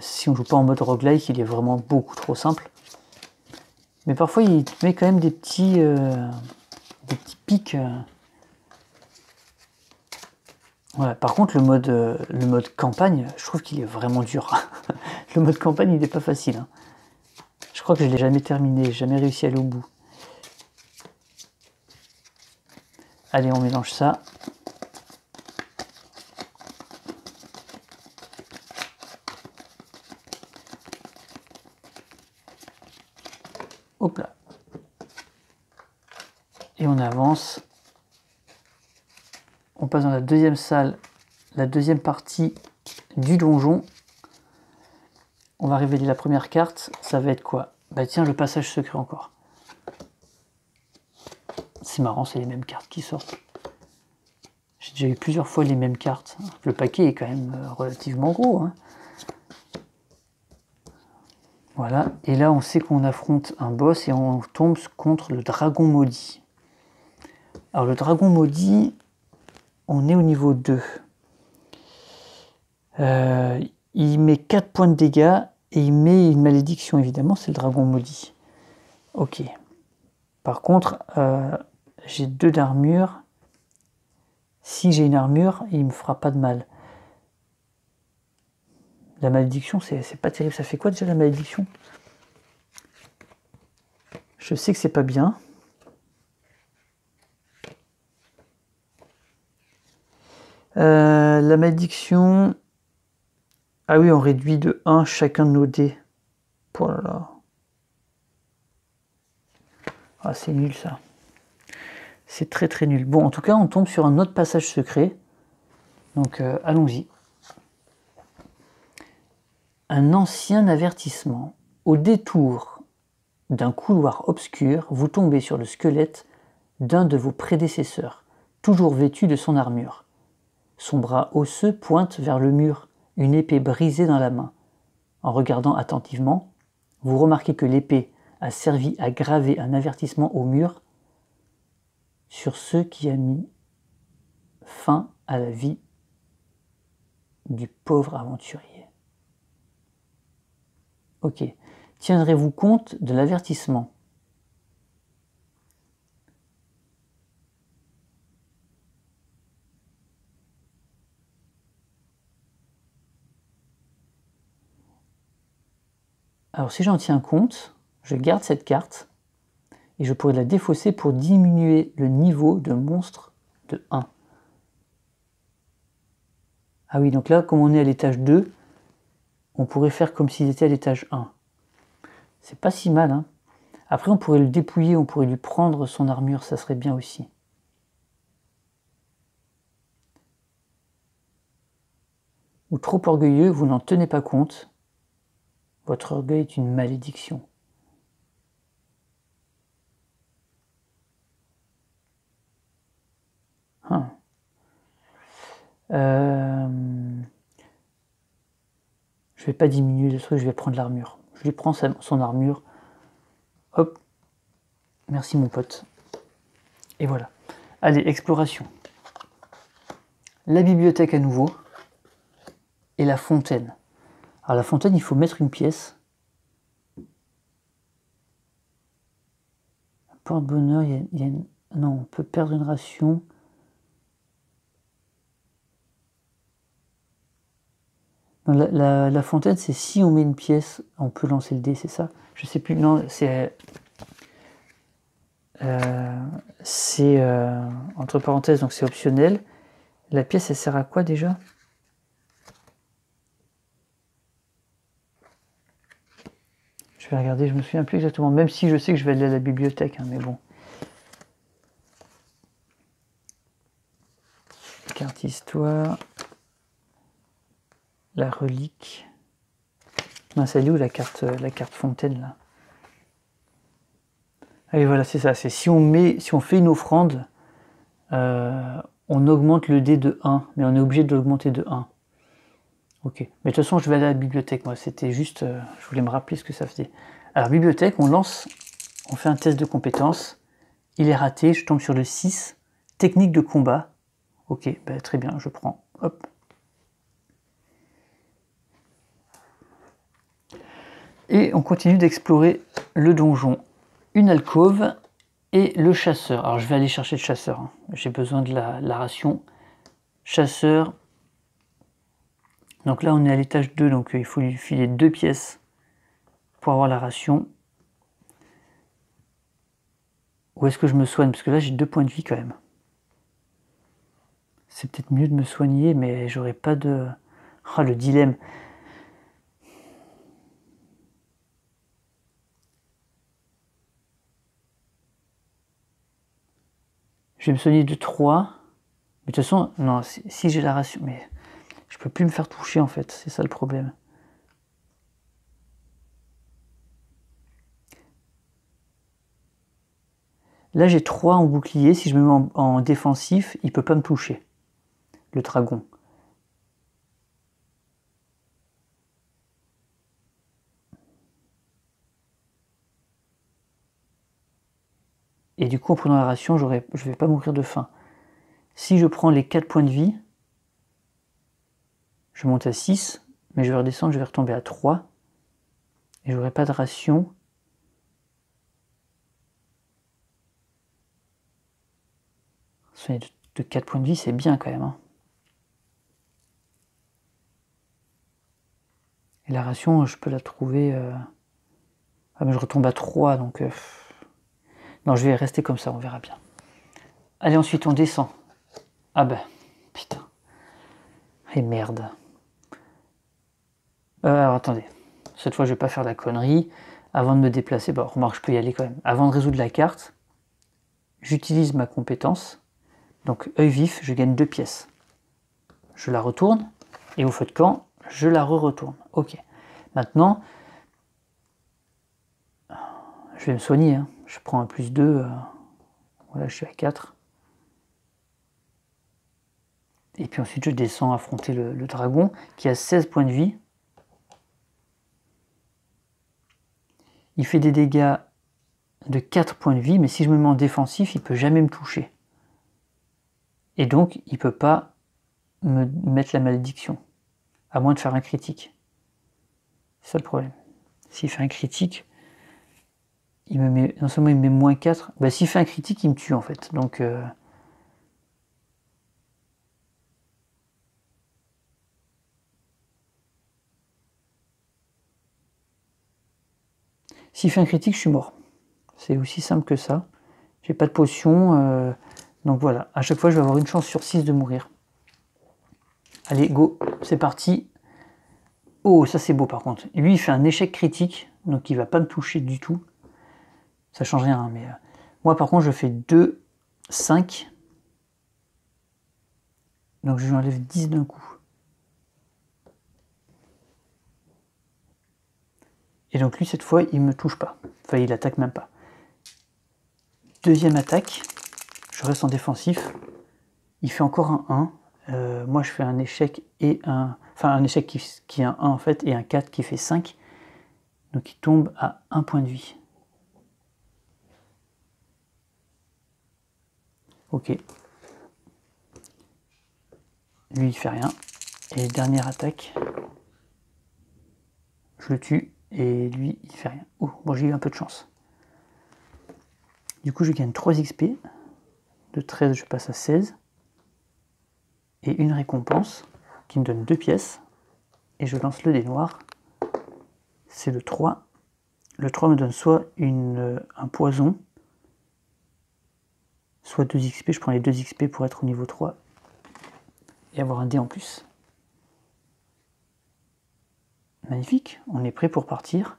si on joue pas en mode roguelike, il est vraiment beaucoup trop simple. Mais parfois, il te met quand même des petits pics. Ouais, par contre, le mode campagne, je trouve qu'il est vraiment dur. Le mode campagne, il n'est pas facile. Hein. Je crois que je ne l'ai jamais terminé, j'ai jamais réussi à aller au bout. Allez, on mélange ça. Hop là. Et on avance. On passe dans la deuxième salle, la deuxième partie du donjon. On va révéler la première carte. Ça va être quoi? Bah tiens, le passage secret encore. C'est marrant, c'est les mêmes cartes qui sortent. J'ai déjà eu plusieurs fois les mêmes cartes. Le paquet est quand même relativement gros. Hein. Voilà, et là on sait qu'on affronte un boss et on tombe contre le dragon maudit. Alors le dragon maudit, on est au niveau 2. Il met 4 points de dégâts et il met une malédiction, évidemment, c'est le dragon maudit. Ok. Par contre, j'ai 2 d'armure. Si j'ai une armure, il ne me fera pas de mal. La malédiction, c'est pas terrible. Ça fait quoi déjà la malédiction? Je sais que c'est pas bien. La malédiction... Ah oui, on réduit de 1 chacun de nos dés. Oh là là. Ah, c'est nul ça. C'est très très nul. Bon, en tout cas, on tombe sur un autre passage secret. Donc, allons-y. Un ancien avertissement. Au détour d'un couloir obscur, vous tombez sur le squelette d'un de vos prédécesseurs, toujours vêtu de son armure. Son bras osseux pointe vers le mur, une épée brisée dans la main. En regardant attentivement, vous remarquez que l'épée a servi à graver un avertissement au mur sur ce qui a mis fin à la vie du pauvre aventurier. Ok. Tiendrez-vous compte de l'avertissement? Alors si j'en tiens compte, je garde cette carte et je pourrais la défausser pour diminuer le niveau de monstre de 1. Ah oui, donc là, comme on est à l'étage 2, on pourrait faire comme s'ils étaient à l'étage 1. C'est pas si mal, hein. Après, on pourrait le dépouiller, on pourrait lui prendre son armure, ça serait bien aussi. Ou trop orgueilleux, vous n'en tenez pas compte. Votre orgueil est une malédiction. Hein. Je vais pas diminuer le truc, je vais prendre l'armure. Je lui prends son armure. Hop. Merci mon pote. Et voilà. Allez, exploration. La bibliothèque à nouveau. Et la fontaine. Alors la fontaine, il faut mettre une pièce. Porte-bonheur, non, on peut perdre une ration. Non, la fontaine, c'est si on met une pièce, on peut lancer le dé, c'est ça? Je sais plus, non, c'est... entre parenthèses, donc c'est optionnel. La pièce, elle sert à quoi déjà? Je vais regarder, je me souviens plus exactement, même si je sais que je vais aller à la bibliothèque, hein, mais bon. Carte histoire. La relique. Mince, elle est où la carte fontaine là? Ah oui, voilà, c'est ça. C'est si on fait une offrande, on augmente le dé de 1, mais on est obligé de l'augmenter de 1. Ok. Mais de toute façon, je vais aller à la bibliothèque. Moi, c'était juste, je voulais me rappeler ce que ça faisait. Alors, bibliothèque, on fait un test de compétences. Il est raté, je tombe sur le 6. Technique de combat. Ok, bah, très bien, je prends. Hop. Et on continue d'explorer le donjon. Une alcôve et le chasseur. Alors je vais aller chercher le chasseur. Hein. J'ai besoin de la ration. Chasseur. Donc là on est à l'étage 2, donc il faut lui filer 2 pièces pour avoir la ration. Où est-ce que je me soigne? Parce que là j'ai 2 points de vie quand même. C'est peut-être mieux de me soigner, mais j'aurais pas de... Ah, le dilemme. Je vais me soigner de 3. Mais de toute façon, non, si j'ai la ration... Mais je peux plus me faire toucher en fait, c'est ça le problème. Là j'ai 3 en bouclier, si je me mets en défensif, il peut pas me toucher. Le dragon. Et du coup, en prenant la ration, je vais pas mourir de faim. Si je prends les 4 points de vie, je monte à 6, mais je vais redescendre, je vais retomber à 3. Et j'aurai pas de ration. De 4 points de vie, c'est bien quand même. Hein. Et la ration, je peux la trouver... Ah mais je retombe à 3, donc... Non, je vais rester comme ça, on verra bien. Allez, ensuite, on descend. Ah ben, putain. Et merde. Alors, attendez. Cette fois, je vais pas faire la connerie. Avant de me déplacer, bon, remarque, je peux y aller quand même. Avant de résoudre la carte, j'utilise ma compétence. Donc, œil vif, je gagne 2 pièces. Je la retourne. Et au feu de camp, je la re-retourne. Ok. Maintenant, je vais me soigner. Hein. Je prends un plus 2. Voilà, je suis à 4. Et puis ensuite, je descends affronter le dragon, qui a 16 points de vie. Il fait des dégâts de 4 points de vie, mais si je me mets en défensif, il ne peut jamais me toucher. Et donc, il ne peut pas me mettre la malédiction, à moins de faire un critique. C'est ça le problème. S'il fait un critique, il me met, non seulement il me met moins 4, bah, s'il fait un critique, il me tue en fait. Donc, s'il fait un critique, je suis mort. C'est aussi simple que ça. J'ai pas de potion, donc voilà. À chaque fois, je vais avoir une chance sur 6 de mourir. Allez, go, c'est parti. Oh, ça c'est beau par contre. Lui, il fait un échec critique, donc il va pas me toucher du tout. Ça change rien, hein, mais moi par contre, je fais 2, 5. Donc je lui enlève 10 d'un coup. Et donc lui, cette fois, il me touche pas. Enfin, il attaque même pas. Deuxième attaque. Je reste en défensif. Il fait encore un 1. Moi, je fais un échec et un... Enfin, un échec qui est un 1 en fait, et un 4 qui fait 5. Donc il tombe à 1 point de vie. Ok. Lui, il fait rien. Et dernière attaque. Je le tue. Et lui, il fait rien. Oh, bon, j'ai eu un peu de chance. Du coup, je gagne 3 XP. De 13, je passe à 16. Et une récompense qui me donne 2 pièces. Et je lance le dé noir. C'est le 3. Le 3 me donne soit un poison, soit 2 XP. Je prends les 2 XP pour être au niveau 3 et avoir un dé en plus. Magnifique, on est prêt pour partir,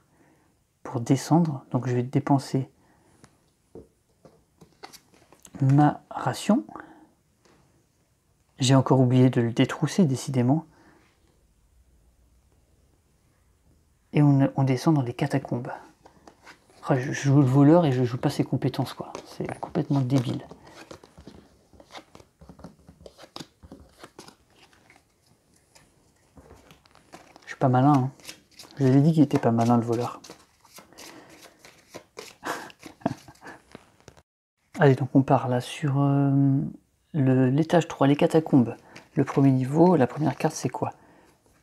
pour descendre. Donc je vais dépenser ma ration. J'ai encore oublié de le détrousser, décidément. Et on descend dans les catacombes. Oh, je joue le voleur et je joue pas ses compétences, quoi. C'est complètement débile. Je suis pas malin, hein. Je vous avais dit qu'il était pas malin, le voleur. Allez, donc on part là sur l'étage 3, les catacombes. Le premier niveau, la première carte, c'est quoi?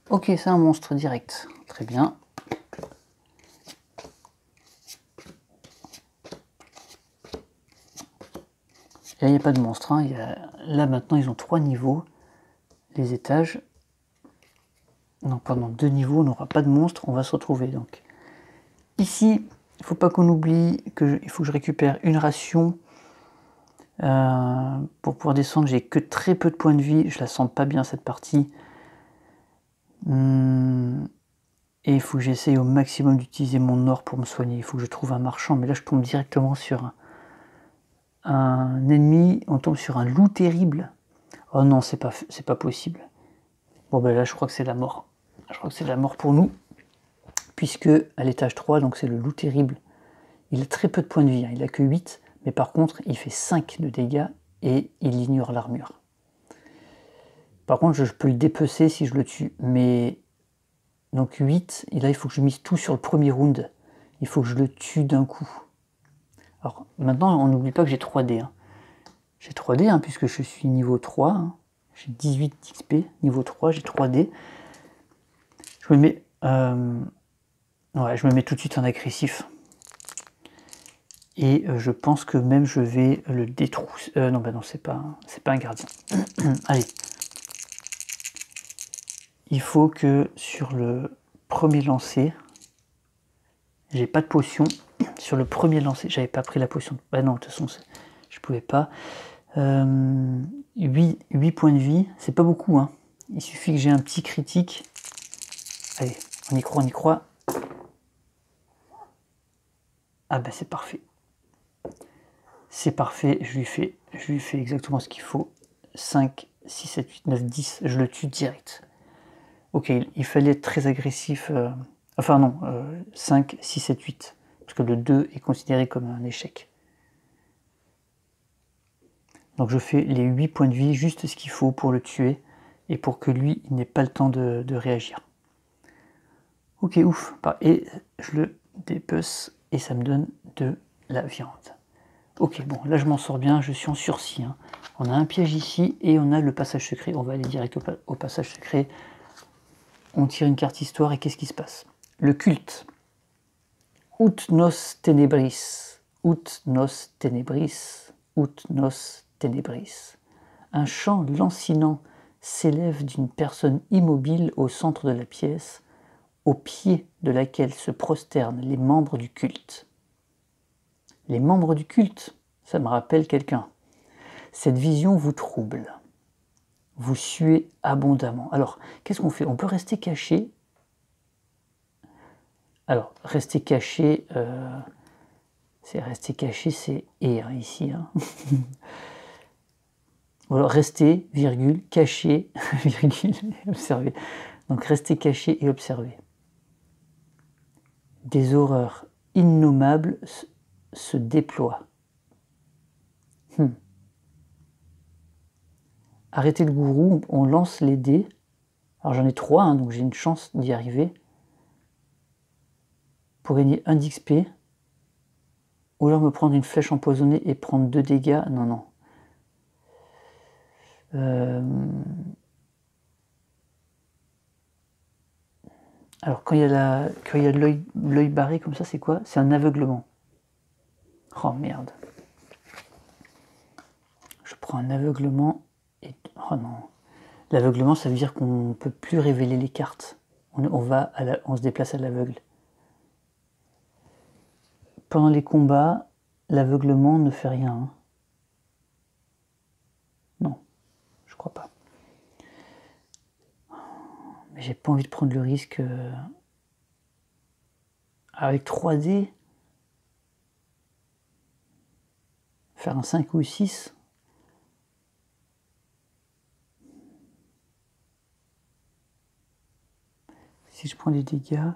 Ok, c'est un monstre direct. Très bien. Et là, il n'y a pas de monstre. Hein. Là, maintenant, ils ont 3 niveaux. Les étages. Donc, pendant 2 niveaux, on n'aura pas de monstre. On va se retrouver. Donc, ici, il ne faut pas qu'on oublie qu'il faut que je récupère une ration. Pour pouvoir descendre, j'ai que très peu de points de vie. Je la sens pas bien, cette partie. Et il faut que j'essaye au maximum d'utiliser mon or pour me soigner. Il faut que je trouve un marchand. Mais là, je tombe directement sur un ennemi. On tombe sur un loup terrible. Oh non, c'est pas possible. Bon, ben là, je crois que c'est la mort. Je crois que c'est la mort pour nous. Puisque à l'étage 3, donc c'est le loup terrible. Il a très peu de points de vie. Hein. Il a que 8. Mais par contre, il fait 5 de dégâts et il ignore l'armure. Par contre, je peux le dépecer si je le tue. Mais donc 8, et là, il faut que je mise tout sur le premier round. Il faut que je le tue d'un coup. Alors, maintenant, on n'oublie pas que j'ai 3D. Hein. J'ai 3D, hein, puisque je suis niveau 3. Hein. J'ai 18 XP, niveau 3, j'ai 3D. Je me mets... ouais, je me mets tout de suite en agressif. Et je pense que même je vais le détrousser. Non, bah non, c'est pas un gardien. Allez. Il faut que sur le premier lancer, j'ai pas de potion. Sur le premier lancer, j'avais pas pris la potion. Bah non, de toute façon, je pouvais pas. 8 points de vie, c'est pas beaucoup. Hein. Il suffit que j'ai un petit critique. Allez, on y croit, on y croit. Ah bah c'est parfait. C'est parfait, je lui fais exactement ce qu'il faut. 5, 6, 7, 8, 9, 10, je le tue direct. Ok, il fallait être très agressif. Enfin non, 5, 6, 7, 8. Parce que le 2 est considéré comme un échec. Donc je fais les 8 points de vie, juste ce qu'il faut pour le tuer, et pour que lui, il n'ait pas le temps de réagir. Ok, ouf. Et je le dépece, et ça me donne de la viande. Ok, bon, là je m'en sors bien, je suis en sursis. Hein. On a un piège ici, et on a le passage secret. On va aller direct au passage secret. On tire une carte histoire, et qu'est-ce qui se passe? Le culte. Ut nos tenebris, ut nos tenebris, ut nos tenebris. Un chant lancinant s'élève d'une personne immobile au centre de la pièce, au pied de laquelle se prosternent les membres du culte. Les membres du culte, ça me rappelle quelqu'un. Cette vision vous trouble. Vous suez abondamment. Alors, qu'est-ce qu'on fait? On peut rester caché. Alors, rester caché, c'est et hein, ici. Hein. Alors, rester, virgule, caché, virgule, observer. Donc, rester caché et observer. Des horreurs innommables se déploient. Arrêtez le gourou, on lance les dés. Alors, j'en ai 3, hein, donc j'ai une chance d'y arriver. Pour gagner 1 d'XP, ou alors me prendre une flèche empoisonnée et prendre 2 dégâts. Non, non. Alors, quand il y a l'œil barré comme ça, c'est quoi? C'est un aveuglement. Oh merde. Je prends un aveuglement et... Oh non. L'aveuglement, ça veut dire qu'on ne peut plus révéler les cartes. On se déplace à l'aveugle. Pendant les combats, l'aveuglement ne fait rien. Hein. Non, je crois pas. Mais j'ai pas envie de prendre le risque. Avec 3D, faire un 5 ou 6. Si je prends des dégâts,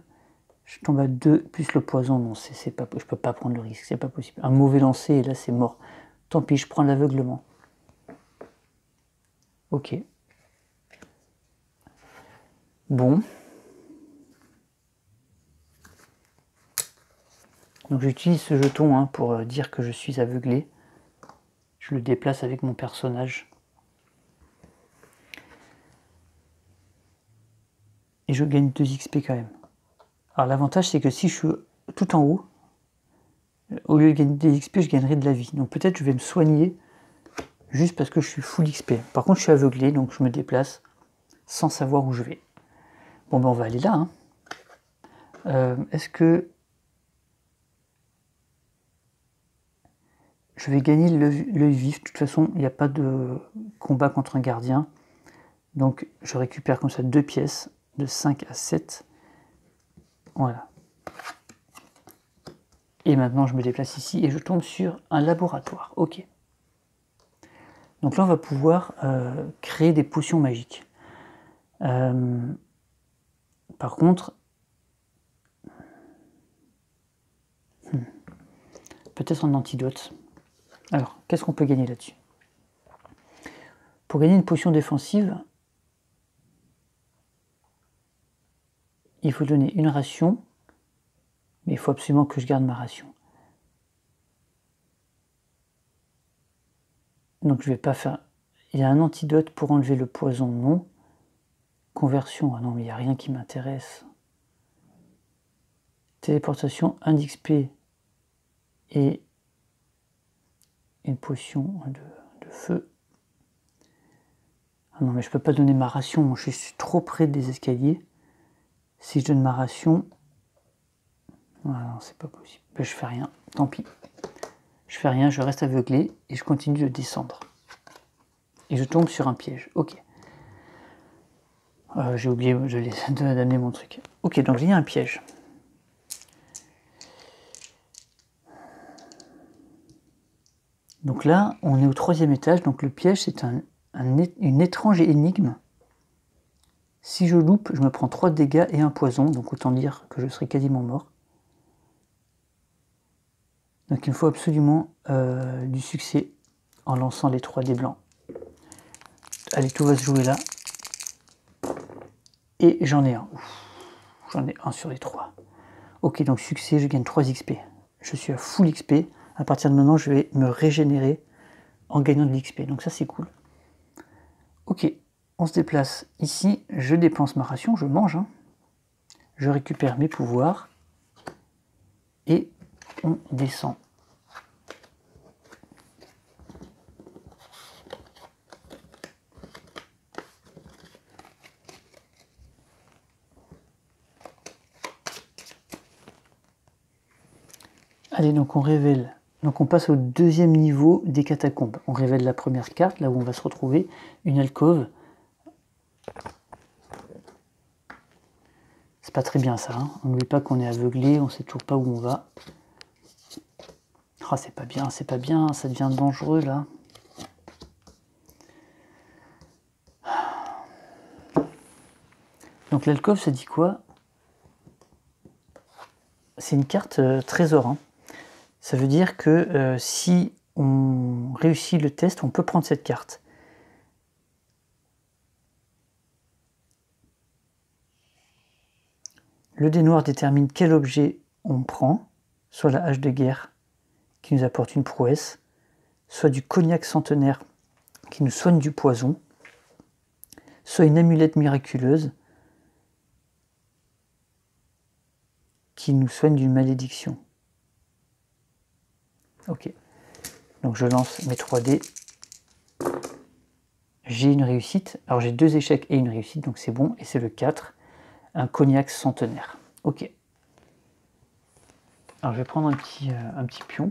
je tombe à 2 plus le poison. Non, je peux pas prendre le risque, c'est pas possible. Un mauvais lancer et là c'est mort. Tant pis, je prends l'aveuglement. Ok. Bon. Donc j'utilise ce jeton hein, pour dire que je suis aveuglé. Je le déplace avec mon personnage. Et je gagne 2 XP quand même. Alors l'avantage c'est que si je suis tout en haut, au lieu de gagner des XP, je gagnerai de la vie. Donc peut-être je vais me soigner juste parce que je suis full XP. Par contre je suis aveuglé, donc je me déplace sans savoir où je vais. Bon ben on va aller là. Hein. Est-ce que je vais gagner l'œil vif? De toute façon, il n'y a pas de combat contre un gardien. Donc je récupère comme ça 2 pièces, de 5 à 7. Voilà. Et maintenant je me déplace ici et je tombe sur un laboratoire. Ok. Donc là on va pouvoir créer des potions magiques. Par contre, peut-être un antidote. Alors, qu'est-ce qu'on peut gagner là-dessus? Pour gagner une potion défensive, il faut donner une ration, mais il faut absolument que je garde ma ration. Donc je vais pas faire... Il y a un antidote pour enlever le poison, non. Conversion, ah non, mais il n'y a rien qui m'intéresse. Téléportation, 1 d'XP et une potion de feu. Ah non, mais je peux pas donner ma ration, je suis trop près des escaliers. Si je donne ma ration... Ah non, c'est pas possible. Ben, je fais rien, tant pis. Je fais rien, je reste aveuglé et je continue de descendre. Et je tombe sur un piège. Ok. J'ai oublié d'amener mon truc. Ok, donc il y a un piège. Donc là, on est au 3e étage. Donc le piège, c'est une étrange énigme. Si je loupe, je me prends 3 dégâts et un poison. Donc autant dire que je serai quasiment mort. Donc il me faut absolument du succès en lançant les 3 dés blancs. Allez, tout va se jouer là. Et j'en ai un. J'en ai un sur les 3. Ok, donc succès, je gagne 3 XP. Je suis à full XP. À partir de maintenant, je vais me régénérer en gagnant de l'XP. Donc ça, c'est cool. Ok, on se déplace ici. Je dépense ma ration, je mange. Hein. Je récupère mes pouvoirs. Et on descend. Allez, donc on révèle. Donc on passe au deuxième niveau des catacombes. On révèle la première carte, là où on va se retrouver, une alcôve. C'est pas très bien ça, hein. On n'oublie pas qu'on est aveuglé, on sait toujours pas où on va. Ah, c'est pas bien, ça devient dangereux là. Donc l'alcôve, ça dit quoi? C'est une carte trésor. Hein. Ça veut dire que si on réussit le test, on peut prendre cette carte. Le dé noir détermine quel objet on prend, soit la hache de guerre qui nous apporte une prouesse, soit du cognac centenaire qui nous soigne du poison, soit une amulette miraculeuse qui nous soigne d'une malédiction. Ok, donc je lance mes 3 dés. J'ai une réussite, alors j'ai 2 échecs et une réussite, donc c'est bon, et c'est le 4, un cognac centenaire. Ok. Alors je vais prendre un petit pion.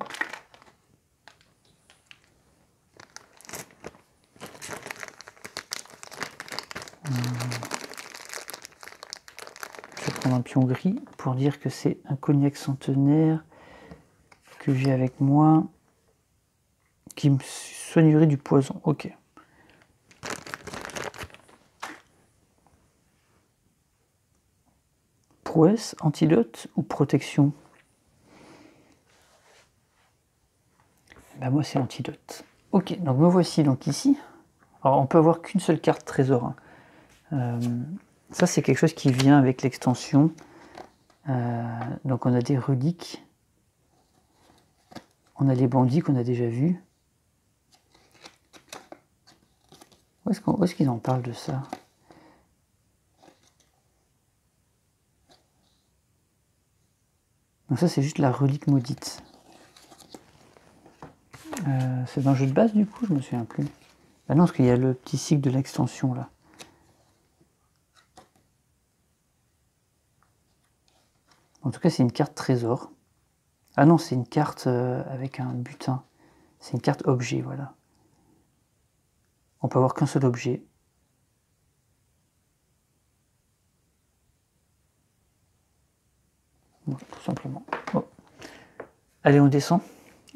Je vais prendre un pion gris pour dire que c'est un cognac centenaire que j'ai avec moi qui me soignerait du poison. Ok. Prouesse, antidote ou protection? Ben moi c'est antidote. Ok, donc me voici donc ici. Alors on peut avoir qu'une seule carte trésor. Hein. Ça c'est quelque chose qui vient avec l'extension. Donc on a des reliques. On a les bandits qu'on a déjà vus. Où est-ce qu'ils en parlent de ça? Donc ça c'est juste la relique maudite. C'est dans le jeu de base du coup, je me souviens plus. Ah non, parce qu'il y a le petit cycle de l'extension là. En tout cas c'est une carte trésor. Ah non, c'est une carte avec un butin. C'est une carte objet, voilà. On peut avoir qu'un seul objet. Bon, tout simplement. Bon. Allez, on descend.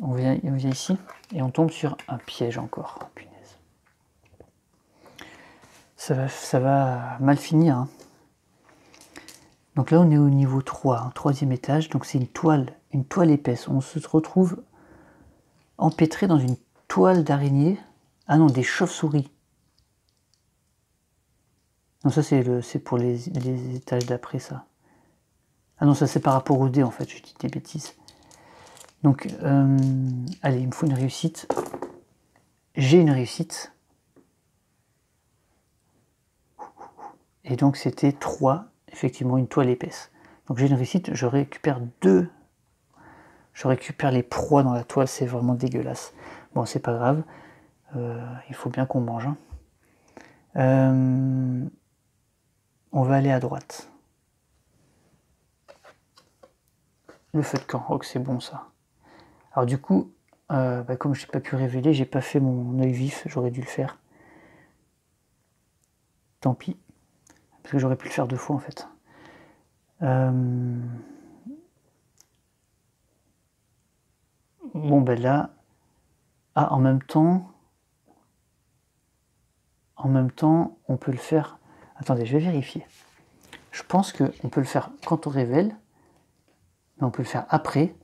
On vient ici et on tombe sur un piège encore. Oh, punaise. Ça va mal finir. Hein. Donc là, on est au niveau 3, hein, 3e étage. Donc c'est une toile épaisse. On se retrouve empêtré dans une toile d'araignée. Ah non, des chauves-souris. Non, ça c'est pour les étages d'après ça. Ah non, ça c'est par rapport au dé en fait, je dis des bêtises. Donc, allez, il me faut une réussite. J'ai une réussite. Et donc c'était 3, effectivement une toile épaisse. Donc j'ai une réussite, je récupère 2. Je récupère les proies dans la toile, c'est vraiment dégueulasse. Bon, c'est pas grave. Il faut bien qu'on mange. Hein. On va aller à droite. Le feu de camp, oh que c'est bon ça. Alors du coup, comme je n'ai pas pu révéler, j'ai pas fait mon œil vif, j'aurais dû le faire. Tant pis, parce que j'aurais pu le faire 2 fois en fait. Bon ben là, en même temps, on peut le faire. Attendez, je vais vérifier. Je pense qu'on peut le faire quand on révèle, mais on peut le faire après.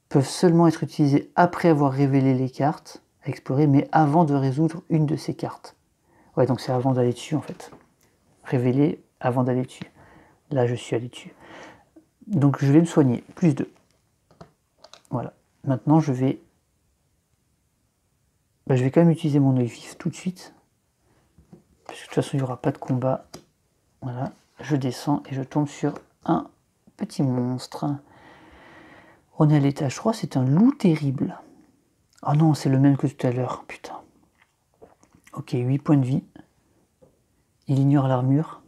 Peuvent seulement être utilisés après avoir révélé les cartes. à explorer, mais avant de résoudre une de ces cartes. Ouais, donc c'est avant d'aller dessus en fait. Révéler avant d'aller dessus. Là, je suis allé dessus. Donc je vais me soigner. Plus 2. Voilà. Maintenant, je vais quand même utiliser mon œil vif tout de suite. Parce que de toute façon, il n'y aura pas de combat. Voilà. Je descends et je tombe sur un petit monstre. On est à l'étage 3. C'est un loup terrible. Oh non, c'est le même que tout à l'heure. Putain. Ok, 8 points de vie. Il ignore l'armure.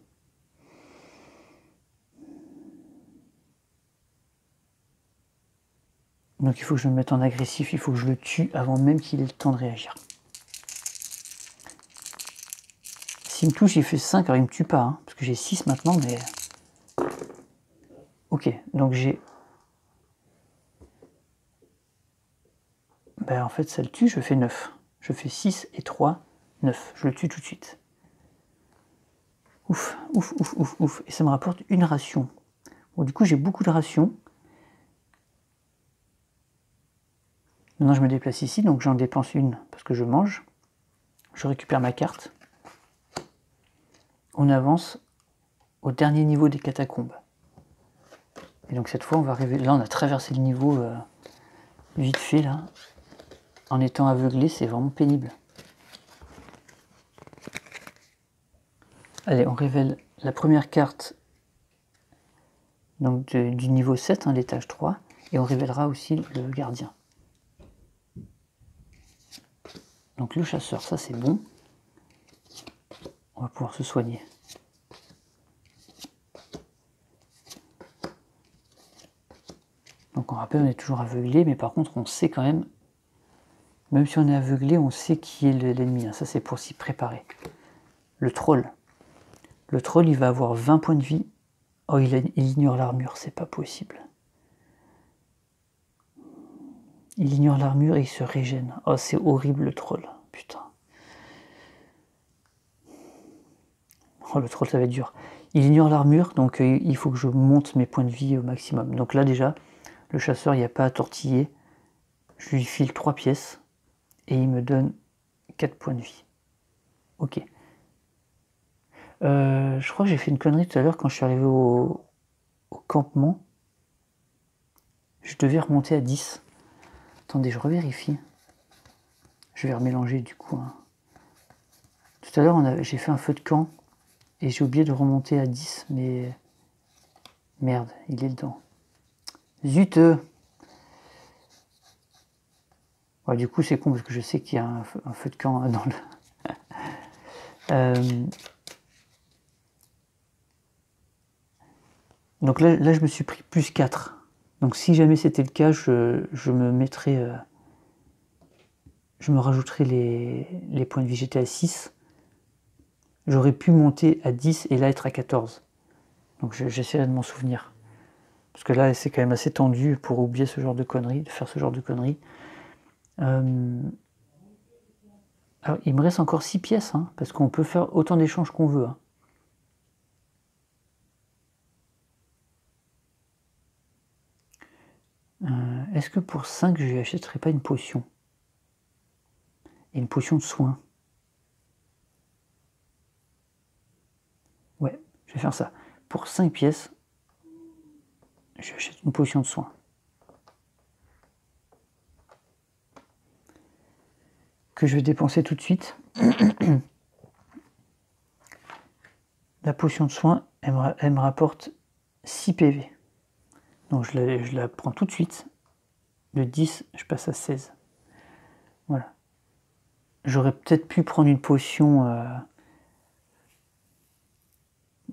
Donc il faut que je me mette en agressif, il faut que je le tue avant même qu'il ait le temps de réagir. S'il me touche, il fait 5, alors il me tue pas, hein, parce que j'ai 6 maintenant, mais... Ok, donc j'ai... Ben en fait ça le tue, je fais 9. Je fais 6 et 3, 9. Je le tue tout de suite. Ouf, ouf, ouf, ouf, ouf. Et ça me rapporte une ration. Bon, du coup j'ai beaucoup de rations. Maintenant je me déplace ici, donc j'en dépense une parce que je mange. Je récupère ma carte. On avance au dernier niveau des catacombes. Et donc cette fois on va arriver... Là on a traversé le niveau vite fait là. En étant aveuglé, c'est vraiment pénible. Allez, on révèle la première carte donc du niveau 7, hein, l'étage 3, et on révélera aussi le gardien. Donc le chasseur, ça c'est bon. On va pouvoir se soigner. Donc on rappelle, on est toujours aveuglé, mais par contre on sait quand même, même si on est aveuglé, on sait qui est l'ennemi. Hein. Ça c'est pour s'y préparer. Le troll. Le troll, il va avoir 20 points de vie. Oh, il ignore l'armure, c'est pas possible. Il ignore l'armure et il se régène. Oh, c'est horrible le troll. Putain. Oh, le troll, ça va être dur. Il ignore l'armure, donc il faut que je monte mes points de vie au maximum. Donc là, déjà, le chasseur, il n'y a pas à tortiller. Je lui file 3 pièces et il me donne 4 points de vie. Ok. Je crois que j'ai fait une connerie tout à l'heure quand je suis arrivé au campement. Je devais remonter à 10. Attendez, je revérifie. Je vais remélanger du coup. Hein. Tout à l'heure, j'ai fait un feu de camp et j'ai oublié de remonter à 10, mais... Merde, il est dedans. Zut! Ouais, du coup, c'est con parce que je sais qu'il y a un feu de camp dans le... Donc là, je me suis pris plus 4. Donc si jamais c'était le cas, je me mettrais... je me rajouterais les points de vie. J'étais à 6. J'aurais pu monter à 10 et là être à 14. Donc j'essaierai de m'en souvenir. Parce que là, c'est quand même assez tendu pour oublier ce genre de conneries, de faire ce genre de conneries. Alors, il me reste encore 6 pièces, hein, parce qu'on peut faire autant d'échanges qu'on veut. Hein. Est-ce que pour 5, je lui achèterais pas une potion? Et une potion de soin. Ouais, je vais faire ça. Pour 5 pièces, je lui achète une potion de soin. Que je vais dépenser tout de suite. La potion de soin, elle me rapporte 6 PV. Donc je la prends tout de suite. De 10, je passe à 16. Voilà. J'aurais peut-être pu prendre une potion...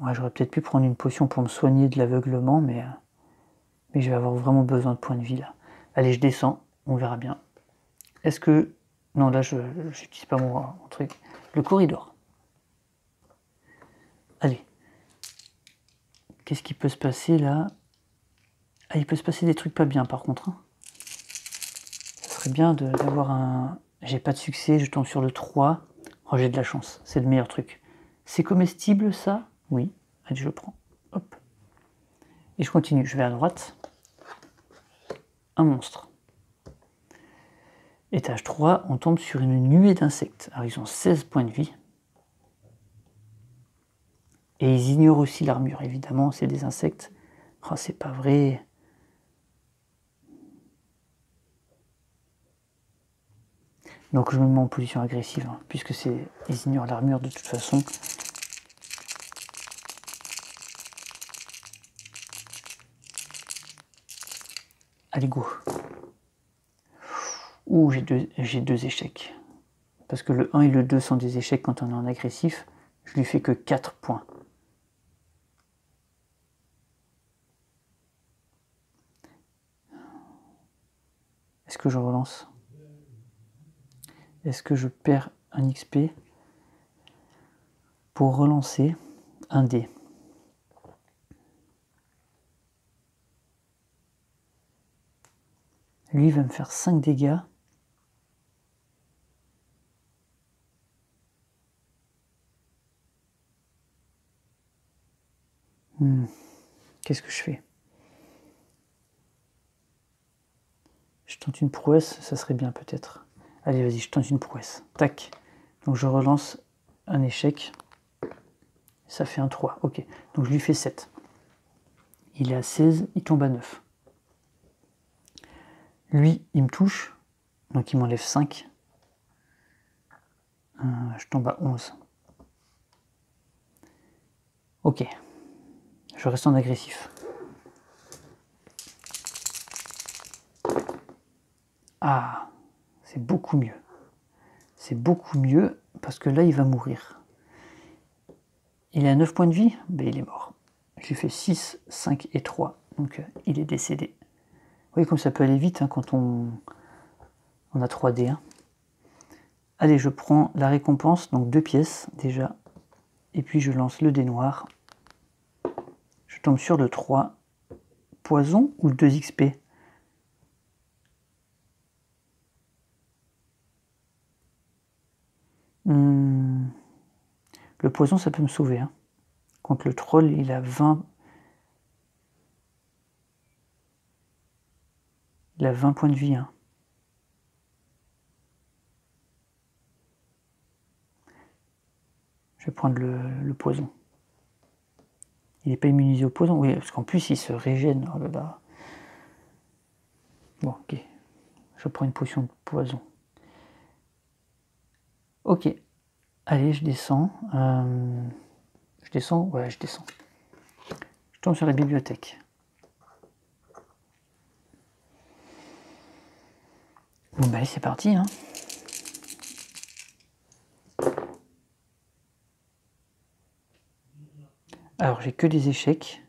Ouais, j'aurais peut-être pu prendre une potion pour me soigner de l'aveuglement, mais je vais avoir vraiment besoin de points de vie là. Allez, je descends, on verra bien. Est-ce que... Non, là, je n'utilise pas mon truc. Le corridor. Allez. Qu'est-ce qui peut se passer là? Ah, il peut se passer des trucs pas bien par contre. Hein. Ça serait bien d'avoir un... J'ai pas de succès, je tombe sur le 3. Oh, j'ai de la chance, c'est le meilleur truc. C'est comestible ça? Oui. Allez, je le prends. Hop. Et je continue, je vais à droite. Un monstre. Étage 3, on tombe sur une nuée d'insectes. Alors ils ont 16 points de vie. Et ils ignorent aussi l'armure, évidemment, c'est des insectes. Oh, c'est pas vrai. Donc je me mets en position agressive, hein, puisque ils ignorent l'armure de toute façon. Allez, go. Ouh, j'ai deux échecs. Parce que le 1 et le 2 sont des échecs quand on est en agressif. Je lui fais que 4 points. Est-ce que je relance? Est-ce que je perds un XP pour relancer un dé? Lui va me faire 5 dégâts. Qu'est-ce que je fais? Je tente une prouesse, ça serait bien peut-être. Allez, vas-y, je tente une prouesse. Tac. Donc je relance un échec. Ça fait un 3. Ok. Donc je lui fais 7. Il est à 16, il tombe à 9. Lui, il me touche. Donc il m'enlève 5. Je tombe à 11. Ok. Je reste en agressif. Ah, c'est beaucoup mieux. C'est beaucoup mieux parce que là, il va mourir. Il est à 9 points de vie, ben, il est mort. Je lui fais 6, 5 et 3. Donc il est décédé. Vous voyez comme ça peut aller vite hein, quand on a 3D. Hein. Allez, je prends la récompense, donc 2 pièces déjà. Et puis je lance le dé noir. Je tombe sur le 3. Poison ou 2 XP? Le poison, ça peut me sauver. Hein. Contre le troll, il a 20. Il a 20 points de vie. Hein. Je vais prendre le poison. Il n'est pas immunisé au poison? Oui, parce qu'en plus, il se régène. Oh là là. Bon, ok. Je prends une potion de poison. Ok. Allez, je descends. Je descends? Ouais, je descends. Je tombe sur la bibliothèque. Bon, bah allez, c'est parti. Hein. Alors, j'ai que des échecs.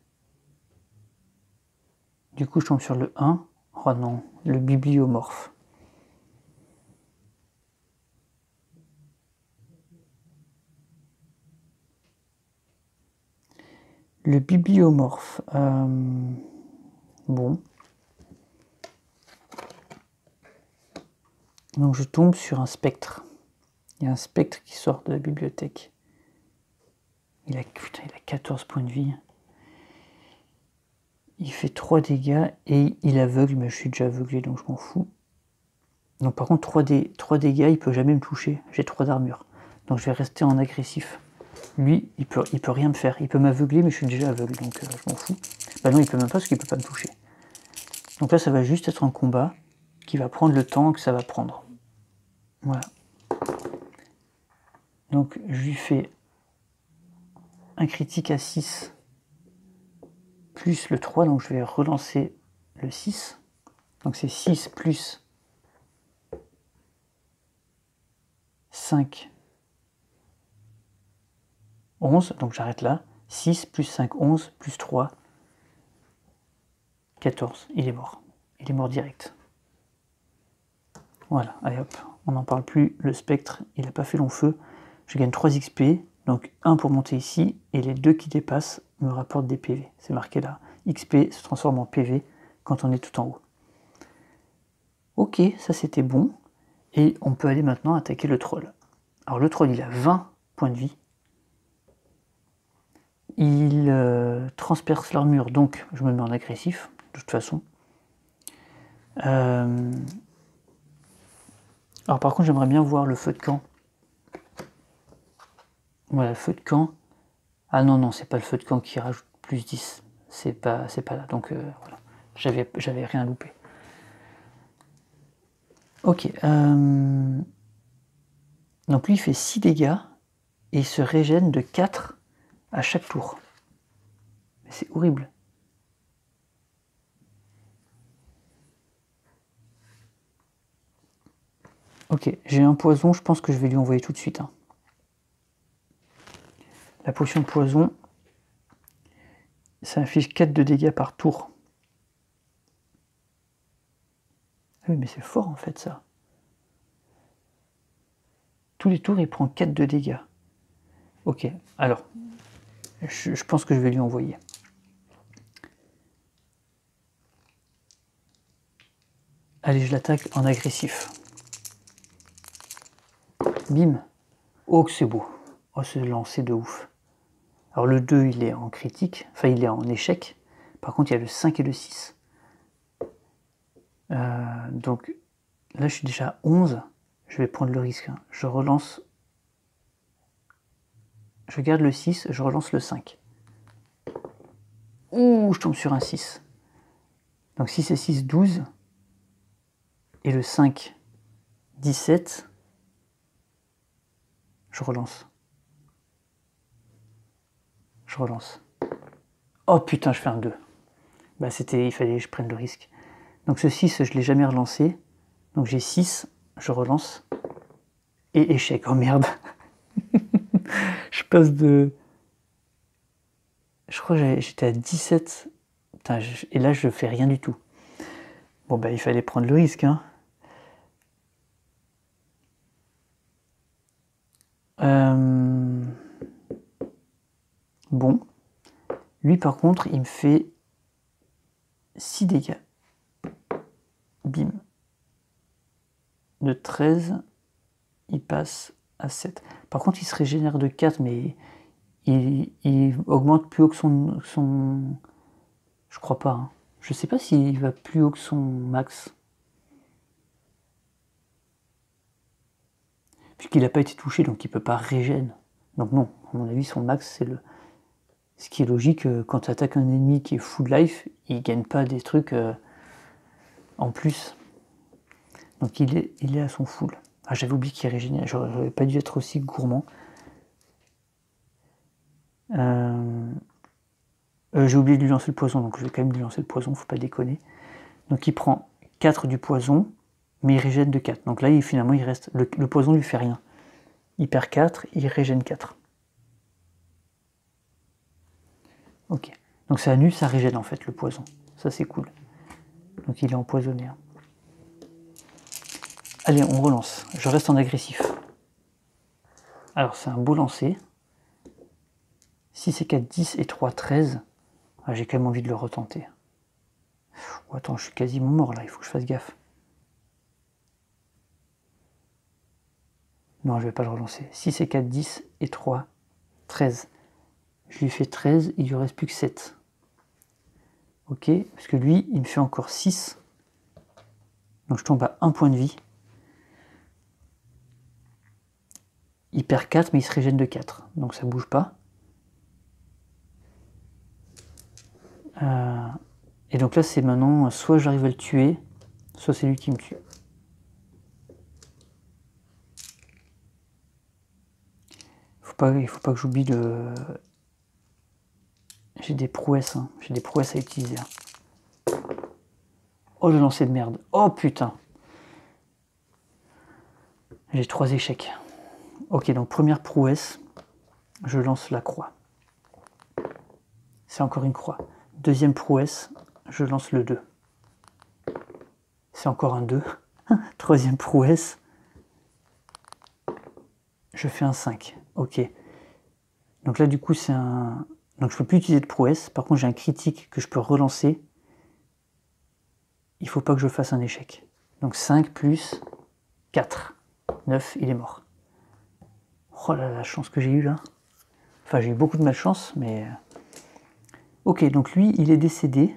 Du coup, je tombe sur le 1. Oh non, le bibliomorphe. Le bibliomorphe. Bon. Donc, je tombe sur un spectre. Il y a un spectre qui sort de la bibliothèque. Il a 14 points de vie. Il fait 3 dégâts et il aveugle, mais je suis déjà aveuglé donc je m'en fous. Donc par contre 3 dégâts, il peut jamais me toucher. J'ai 3 d'armure. Donc je vais rester en agressif. Lui, il peut rien me faire. Il peut m'aveugler, mais je suis déjà aveugle, donc je m'en fous. Bah non, il peut même pas parce qu'il peut pas me toucher. Donc là, ça va juste être un combat qui va prendre le temps que ça va prendre. Voilà. Donc je lui fais un critique à 6 plus le 3, donc je vais relancer le 6. Donc c'est 6 plus 5, 11, donc j'arrête là. 6 plus 5, 11, plus 3, 14. Il est mort. Il est mort direct. Voilà, allez hop, on n'en parle plus. Le spectre, il n'a pas fait long feu. Je gagne 3 XP, donc 1 pour monter ici, et les 2 qui dépassent me rapportent des PV. C'est marqué là. XP se transforme en PV quand on est tout en haut. Ok, ça c'était bon. Et on peut aller maintenant attaquer le troll. Alors le troll, il a 20 points de vie. Il transperce l'armure, donc je me mets en agressif, de toute façon. Alors par contre, j'aimerais bien voir le feu de camp. Voilà, le feu de camp. Ah non, non, c'est pas le feu de camp qui rajoute plus 10. C'est pas là. Donc voilà, j'avais rien loupé. Ok. Donc lui, il fait 6 dégâts et il se régène de 4 à chaque tour. Mais c'est horrible. Ok, j'ai un poison, je pense que je vais lui envoyer tout de suite. Hein. La potion de poison, ça inflige 4 de dégâts par tour. Ah oui, mais c'est fort en fait ça. Tous les tours, il prend 4 de dégâts. Ok, alors, je pense que je vais lui envoyer. Allez, je l'attaque en agressif. Bim. Oh, que c'est beau. Oh, ce lancer de ouf. Alors le 2, il est en critique. Enfin, il est en échec. Par contre, il y a le 5 et le 6. Donc, là, je suis déjà à 11. Je vais prendre le risque. Hein. Je relance. Je garde le 6, je relance le 5. Ouh, je tombe sur un 6. Donc 6 et 6, 12. Et le 5, 17. Je relance. Je relance. Oh putain, je fais un 2. Bah il fallait que je prenne le risque. Donc ce 6, je ne l'ai jamais relancé. Donc j'ai 6, je relance. Et échec. Oh merde. Je passe de... Je crois que j'étais à 17. Putain, et là, je fais rien du tout. Bon, bah il fallait prendre le risque. Hein. Bon. Lui, par contre, il me fait 6 dégâts. Bim. De 13, il passe à 7. Par contre, il se régénère de 4, mais il augmente plus haut que son... Je crois pas. Hein. Je sais pas s'il va plus haut que son max. Puisqu'il n'a pas été touché, donc il peut pas régène. Donc non, à mon avis, son max, c'est le... Ce qui est logique, quand tu attaques un ennemi qui est full life, il gagne pas des trucs en plus. Donc il est à son full. Ah, j'avais oublié qu'il régénère, j'aurais pas dû être aussi gourmand. J'ai oublié de lui lancer le poison, donc je vais quand même lui lancer le poison, faut pas déconner. Donc il prend 4 du poison, mais il régène de 4. Donc là, finalement, il reste. Le poison lui fait rien. Il perd 4, il régène 4. Ok. Donc ça annule, ça régène en fait le poison. Ça c'est cool. Donc il est empoisonné. Hein. Allez, on relance. Je reste en agressif. Alors c'est un beau lancer. 6 et 4, 10 et 3, 13. Ah, j'ai quand même envie de le retenter. Oh, attends, je suis quasiment mort là, il faut que je fasse gaffe. Non, je vais pas le relancer. 6 et 4, 10 et 3, 13. Je lui fais 13, il lui reste plus que 7. Ok, parce que lui, il me fait encore 6. Donc je tombe à 1 point de vie. Il perd 4, mais il se régène de 4. Donc ça bouge pas. Et donc là, c'est maintenant, soit j'arrive à le tuer, soit c'est lui qui me tue. Il faut pas que j'oublie de... J'ai des prouesses, hein. J'ai des prouesses à utiliser. Hein. Oh, le lancer de merde. Oh, putain. J'ai 3 échecs. Ok, donc première prouesse, je lance la croix. C'est encore une croix. Deuxième prouesse, je lance le 2. C'est encore un 2. Troisième prouesse, je fais un 5. Ok. Donc là, du coup, c'est un... Donc je peux plus utiliser de prouesse. Par contre, j'ai un critique que je peux relancer. Il faut pas que je fasse un échec. Donc 5 plus 4. 9, il est mort. Oh là, la chance que j'ai eue là. Enfin, j'ai eu beaucoup de malchance, mais... Ok, donc lui, il est décédé.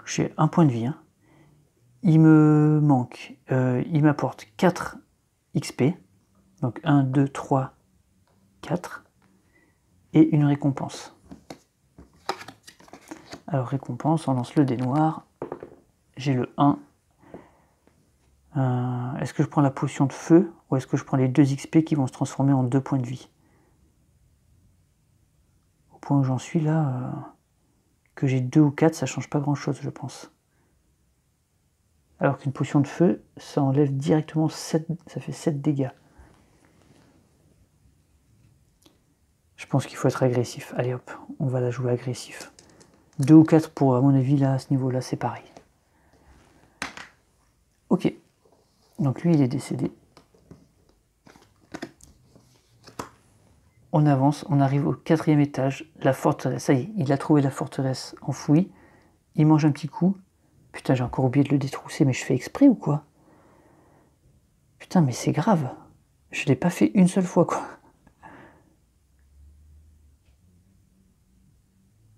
J'ai 1 point de vie. Hein. il me manque, il m'apporte 4 XP, donc 1, 2, 3, 4, et une récompense. Alors récompense, on lance le dé noir, j'ai le 1. Est-ce que je prends la potion de feu, ou est-ce que je prends les 2 XP qui vont se transformer en 2 points de vie? Au point où j'en suis là, que j'ai 2 ou 4, ça change pas grand chose, je pense. Alors qu'une potion de feu, ça enlève directement 7, ça fait 7 dégâts. Je pense qu'il faut être agressif. Allez hop, on va la jouer agressif. 2 ou 4 pour, à mon avis, là, à ce niveau-là, c'est pareil. Ok. Donc lui, il est décédé. On avance, on arrive au 4e étage. La forteresse, ça y est, il a trouvé la forteresse enfouie. Il mange un petit coup. Putain, j'ai encore oublié de le détrousser, mais je fais exprès ou quoi? Putain, mais c'est grave. Je l'ai pas fait une seule fois, quoi.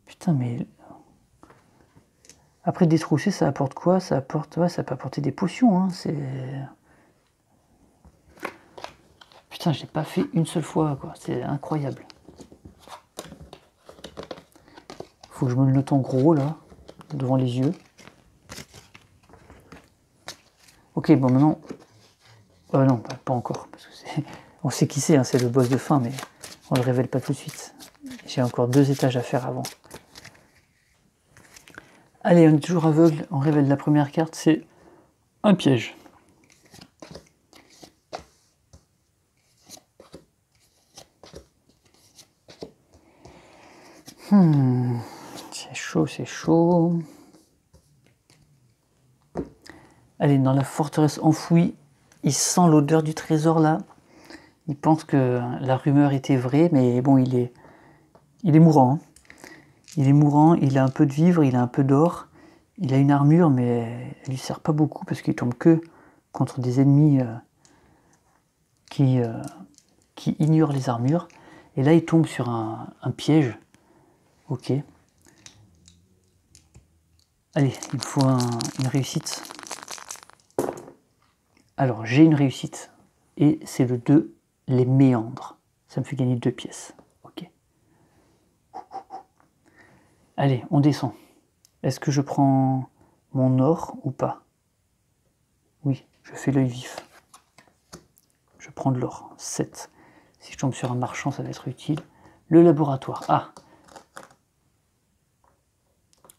Putain, mais... Après, détrousser, ça apporte quoi? Ça apporte... Ouais, ça peut apporter des potions, hein. C'est... Putain, je l'ai pas fait une seule fois, quoi. C'est incroyable. Faut que je me le note en gros, là, devant les yeux. Ok, bon, maintenant... non, pas encore, parce que on sait qui c'est, hein, c'est le boss de fin, mais on le révèle pas tout de suite. J'ai encore 2 étages à faire avant. Allez, on est toujours aveugle, on révèle la première carte, c'est un piège. C'est chaud, c'est chaud. Allez, dans la forteresse enfouie, il sent l'odeur du trésor là. Il pense que la rumeur était vraie, mais bon, il est mourant. Hein. Il est mourant, il a un peu de vivre, il a un peu d'or. Il a une armure, mais elle lui sert pas beaucoup parce qu'il tombe que contre des ennemis qui ignorent les armures. Et là, il tombe sur un piège. Ok. Allez, il me faut une réussite. Alors, j'ai une réussite. Et c'est le 2, les méandres. Ça me fait gagner 2 pièces. Ok. Allez, on descend. Est-ce que je prends mon or ou pas? Oui, je fais l'œil vif. Je prends de l'or. 7. Si je tombe sur un marchand, ça va être utile. Le laboratoire. Ah!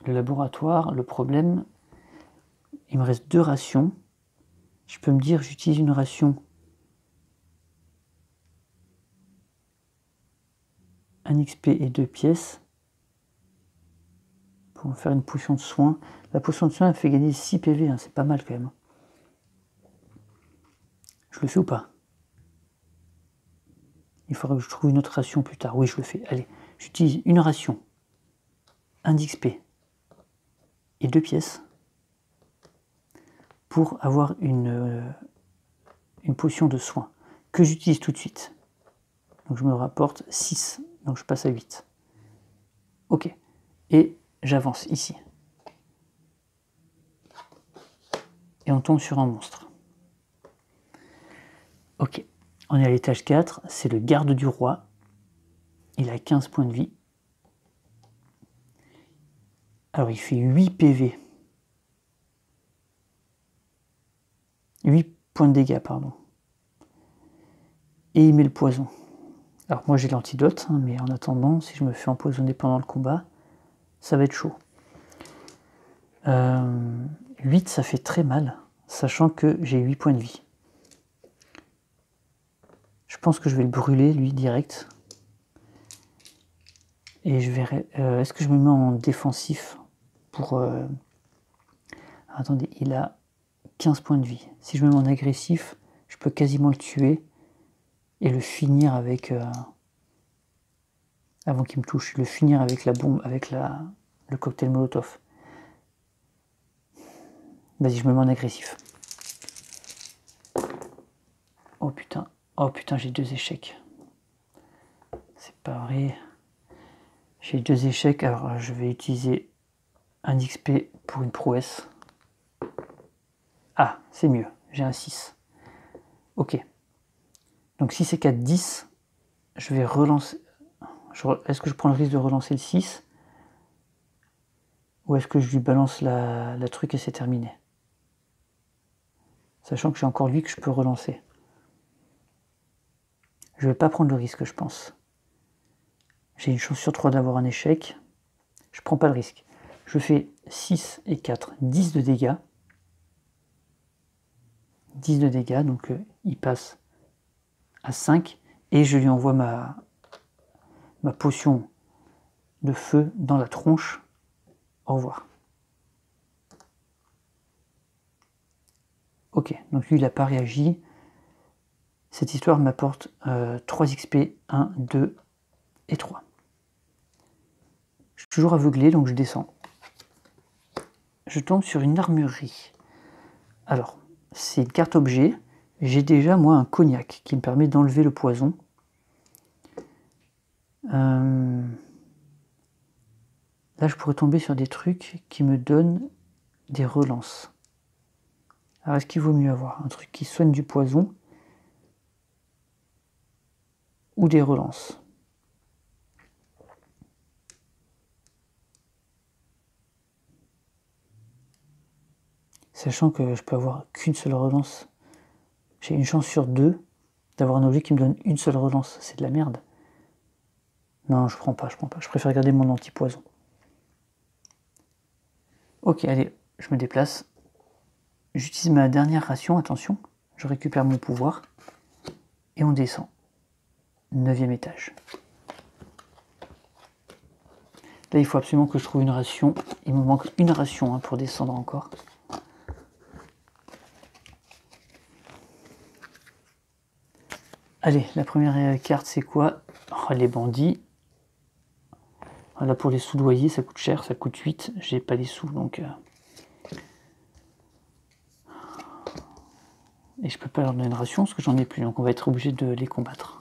Le laboratoire, le problème, il me reste 2 rations. Je peux me dire, j'utilise une ration. Un XP et 2 pièces. Pour me faire une potion de soin. La potion de soin, elle fait gagner 6 PV. Hein, c'est pas mal quand même. Je le fais ou pas? Il faudra que je trouve une autre ration plus tard. Oui, je le fais. Allez, j'utilise une ration. 1 d'XP et 2 pièces. Pour avoir une potion de soin. Que j'utilise tout de suite. Donc je me rapporte 6. Donc je passe à 8. Ok. Et j'avance ici. Et on tombe sur un monstre. Ok. On est à l'étage 4. C'est le garde du roi. Il a 15 points de vie. Alors il fait 8 PV. 8 points de dégâts, pardon. Et il met le poison. Alors moi j'ai l'antidote, hein, mais en attendant, si je me fais empoisonner pendant le combat, ça va être chaud. 8, ça fait très mal, sachant que j'ai 8 points de vie. Je pense que je vais le brûler, lui, direct. Et je verrai... est-ce que je me mets en défensif pour... Attendez, il a 15 points de vie. Si je me mets en agressif, je peux quasiment le tuer et le finir avec... avant qu'il me touche, le finir avec la bombe, avec le cocktail Molotov. Vas-y, je me mets en agressif. Oh putain, j'ai 2 échecs. C'est pas vrai. J'ai 2 échecs, alors je vais utiliser un XP pour une prouesse. Ah, c'est mieux, j'ai un 6. Ok. Donc 6 et 4, 10. Je vais relancer... Est-ce que je prends le risque de relancer le 6? Ou est-ce que je lui balance la truc et c'est terminé? Sachant que j'ai encore lui que je peux relancer. Je vais pas prendre le risque, je pense. J'ai une chance sur 3 d'avoir un échec. Je prends pas le risque. Je fais 6 et 4, 10 de dégâts. 10 de dégâts, donc il passe à 5. Et je lui envoie ma potion de feu dans la tronche. Au revoir. Ok, donc lui il n'a pas réagi. Cette histoire m'apporte 3 XP, 1, 2 et 3. Je suis toujours aveuglé, donc je descends. Je tombe sur une armurerie. Alors, c'est une carte objet. J'ai déjà, moi, un cognac qui me permet d'enlever le poison. Là, je pourrais tomber sur des trucs qui me donnent des relances. Alors, est-ce qu'il vaut mieux avoir un truc qui soigne du poison ou des relances? Sachant que je peux avoir qu'une seule relance. J'ai une chance sur 2 d'avoir un objet qui me donne une seule relance. C'est de la merde. Non, je prends pas. Je préfère garder mon anti-poison. Ok, allez, je me déplace. J'utilise ma dernière ration, attention. Je récupère mon pouvoir. Et on descend. 9e étage. Là, il faut absolument que je trouve une ration. Il me manque une ration pour descendre encore. Allez, la première carte, c'est quoi? Oh, les bandits. Là, pour les soudoyer, ça coûte cher, ça coûte 8. J'ai pas les sous, donc... Et je peux pas leur donner une ration, parce que j'en ai plus. Donc on va être obligé de les combattre.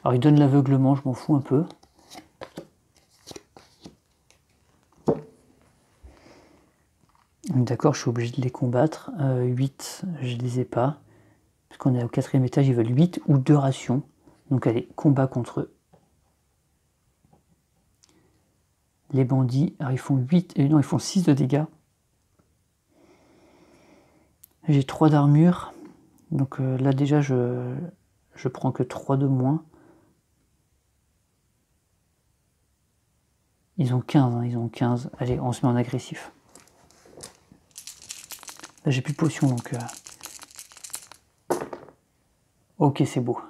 Alors, ils donnent l'aveuglement, je m'en fous un peu. D'accord, je suis obligé de les combattre. 8, je les ai pas. Parce qu'on est au 4e étage, ils veulent 8 ou 2 rations. Donc allez, combat contre eux. Les bandits, alors ils font 8, non, ils font 6 de dégâts. J'ai 3 d'armure. Donc là déjà, je prends que 3 de moins. Ils ont 15, hein, ils ont 15. Allez, on se met en agressif. Là, j'ai plus de potions, donc... Ok, c'est beau.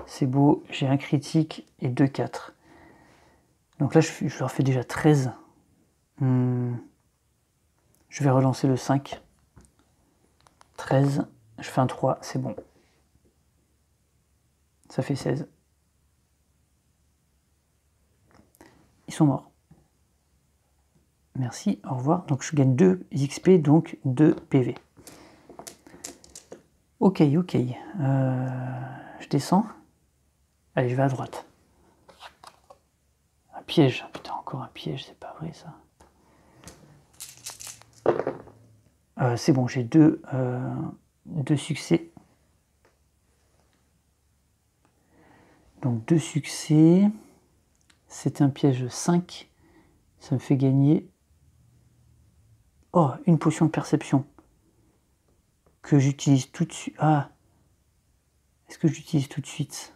C'est beau, j'ai un critique et 2 4. Donc là, je leur fais déjà 13. Je vais relancer le 5. 13. Je fais un 3, c'est bon. Ça fait 16. Ils sont morts. Merci, au revoir. Donc je gagne 2 XP, donc 2 PV. Ok, ok. Je descends. Allez, je vais à droite. Un piège. Putain, encore un piège, c'est pas vrai ça. C'est bon, j'ai 2 succès. Donc 2 succès. C'est un piège 5. Ça me fait gagner... Oh, une potion de perception. Que j'utilise tout de suite. Ah. Est-ce que j'utilise tout de suite?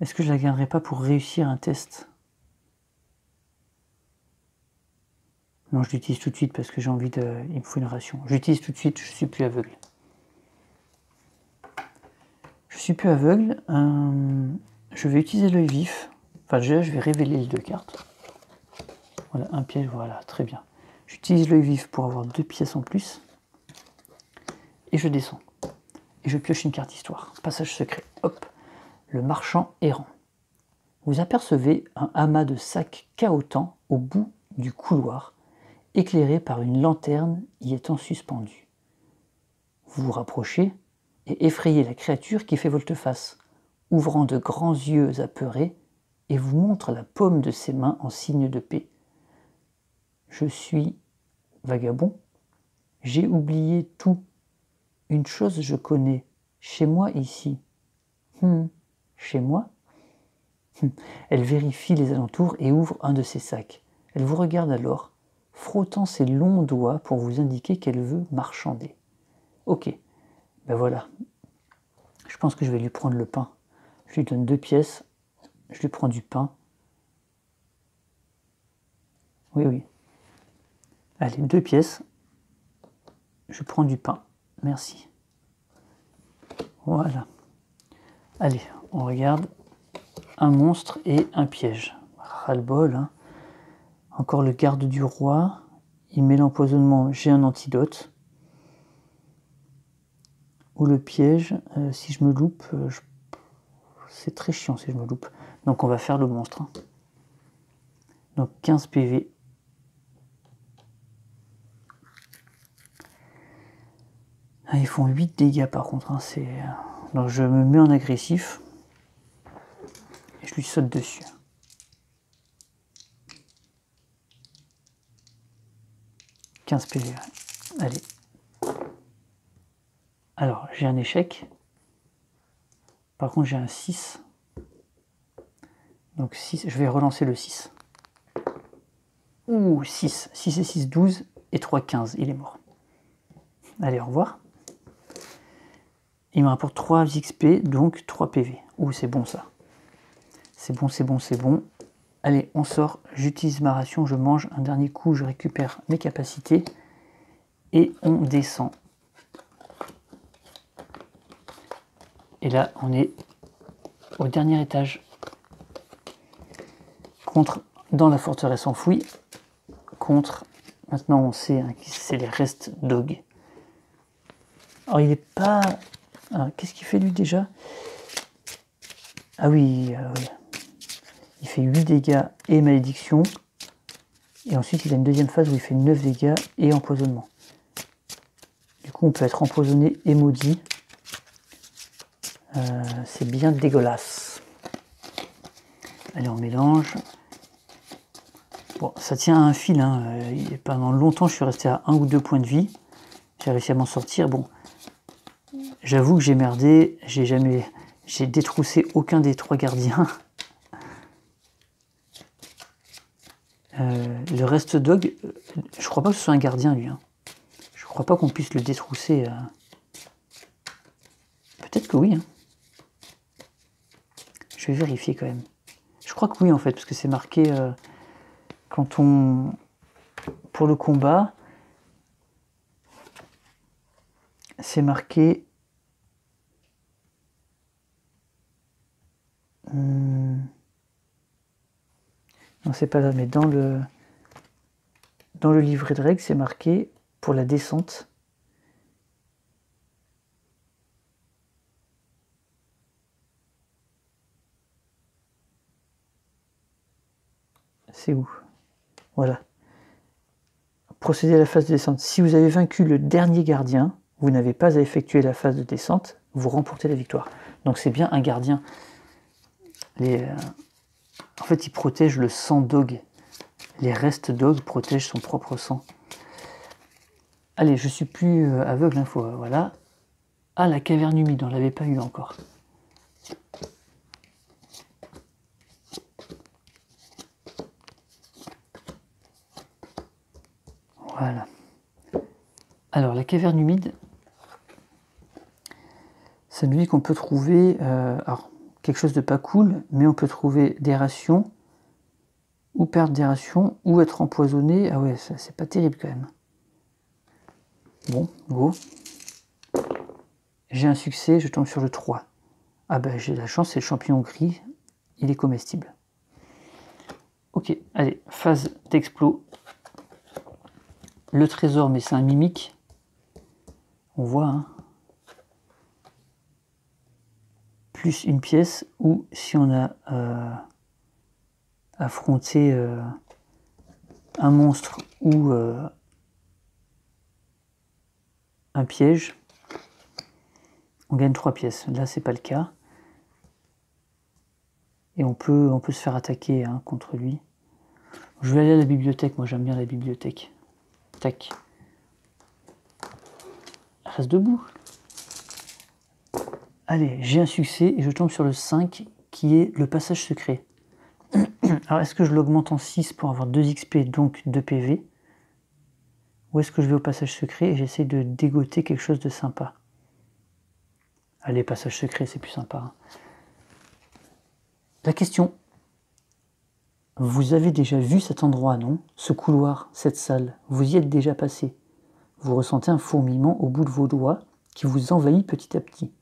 Est-ce que je la garderai pas pour réussir un test? Non, je l'utilise tout de suite parce que j'ai envie de... Il me faut une ration. J'utilise tout de suite, je suis plus aveugle. Je suis plus aveugle. Je vais utiliser l'œil vif. Enfin, déjà, je vais révéler les 2 cartes. Voilà, un piège, voilà, très bien. J'utilise l'œil vif pour avoir 2 pièces en plus. Et je descends. Et je pioche une carte histoire. Passage secret. Hop. Le marchand errant. Vous apercevez un amas de sacs cahotants au bout du couloir, éclairé par une lanterne y étant suspendue. Vous vous rapprochez et effrayez la créature qui fait volte-face, ouvrant de grands yeux apeurés et vous montre la paume de ses mains en signe de paix. Je suis vagabond, j'ai oublié tout. Une chose je connais, chez moi ici. Chez moi? Elle vérifie les alentours et ouvre un de ses sacs. Elle vous regarde alors, frottant ses longs doigts pour vous indiquer qu'elle veut marchander. Ok, ben voilà. Je pense que je vais lui prendre le pain. Je lui donne 2 pièces, je lui prends du pain. Oui, oui. Allez, 2 pièces. Je prends du pain. Merci. Voilà. Allez, on regarde. Un monstre et un piège. Ras-le-bol, hein. Encore le garde du roi. Il met l'empoisonnement, j'ai un antidote. Ou le piège, si je me loupe, c'est très chiant si je me loupe. Donc on va faire le monstre. Donc 15 PV. Ah, ils font 8 dégâts par contre. Hein, donc je me mets en agressif. Et je lui saute dessus. « 15 PV. Ouais. Allez. Alors, j'ai un échec. Par contre, j'ai un 6. Donc 6, je vais relancer le 6. Ouh, 6. 6 et 6, 12. Et 3, 15. Il est mort. Allez, au revoir. Il me rapporte 3 XP, donc 3 PV. Ouh, c'est bon ça. C'est bon, c'est bon, c'est bon. Allez, on sort. J'utilise ma ration, je mange un dernier coup, je récupère mes capacités. Et on descend. Et là, on est au dernier étage. Dans la forteresse enfouie. Maintenant on sait hein, que c'est les restes d'Og. Alors il n'est pas... qu'est-ce qu'il fait lui déjà? Ah oui, il fait 8 dégâts et malédiction. Et ensuite il a une deuxième phase où il fait 9 dégâts et empoisonnement. Du coup on peut être empoisonné et maudit. C'est bien dégueulasse. Allez, on mélange. Bon, ça tient à un fil. Hein. Pendant longtemps, je suis resté à 1 ou 2 points de vie. J'ai réussi à m'en sortir. Bon, j'avoue que j'ai merdé. J'ai détroussé aucun des 3 gardiens. Le reste Dog, je crois pas que ce soit un gardien lui. Hein. Je crois pas qu'on puisse le détrousser. Peut-être que oui. Hein. Je vais vérifier quand même. Je crois que oui en fait, parce que c'est marqué quand on... Pour le combat, c'est marqué... Non, c'est pas là, mais dans le livret de règles, c'est marqué pour la descente. C'est où? Voilà. Procédez à la phase de descente. Si vous avez vaincu le dernier gardien, vous n'avez pas à effectuer la phase de descente, vous remportez la victoire. Donc c'est bien un gardien. En fait, il protège le sang Dog. Les restes Dog protègent son propre sang. Allez, je suis plus aveugle, hein, voilà. Ah, la caverne humide, on l'avait pas eu encore. Voilà. Alors, la caverne humide, ça nous dit qu'on peut trouver alors, quelque chose de pas cool, mais on peut trouver des rations, ou perdre des rations, ou être empoisonné. Ah ouais, c'est pas terrible quand même. Bon, go. J'ai un succès, je tombe sur le 3. Ah ben j'ai la chance, c'est le champignon gris, il est comestible. Ok, allez, phase d'explos. Le trésor, mais c'est un mimique. On voit, hein. Plus une pièce, ou si on a affronté un monstre ou un piège, on gagne 3 pièces. Là, c'est pas le cas. Et on peut se faire attaquer hein, contre lui. Je vais aller à la bibliothèque, moi j'aime bien la bibliothèque. Tac. Reste debout. Allez, j'ai un succès et je tombe sur le 5 qui est le passage secret. Alors est-ce que je l'augmente en 6 pour avoir 2 XP, donc 2 PV? Ou est-ce que je vais au passage secret et j'essaie de dégoter quelque chose de sympa? Allez, passage secret, c'est plus sympa. Hein. La question. Vous avez déjà vu cet endroit, non? Ce couloir, cette salle, vous y êtes déjà passé. Vous ressentez un fourmillement au bout de vos doigts qui vous envahit petit à petit.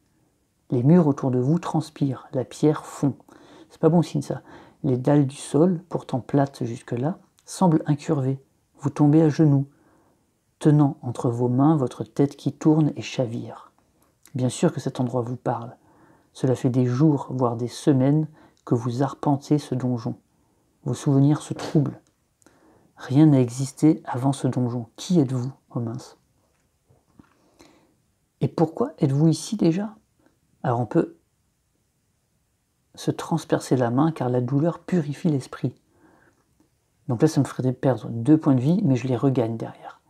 Les murs autour de vous transpirent, la pierre fond. C'est pas bon signe ça. Les dalles du sol, pourtant plates jusque-là, semblent incurvées. Vous tombez à genoux, tenant entre vos mains votre tête qui tourne et chavire. Bien sûr que cet endroit vous parle. Cela fait des jours, voire des semaines, que vous arpentez ce donjon. Vos souvenirs se troublent. Rien n'a existé avant ce donjon. Qui êtes-vous, oh mince? Et pourquoi êtes-vous ici déjà? Alors on peut se transpercer la main car la douleur purifie l'esprit. Donc là ça me ferait perdre 2 points de vie mais je les regagne derrière.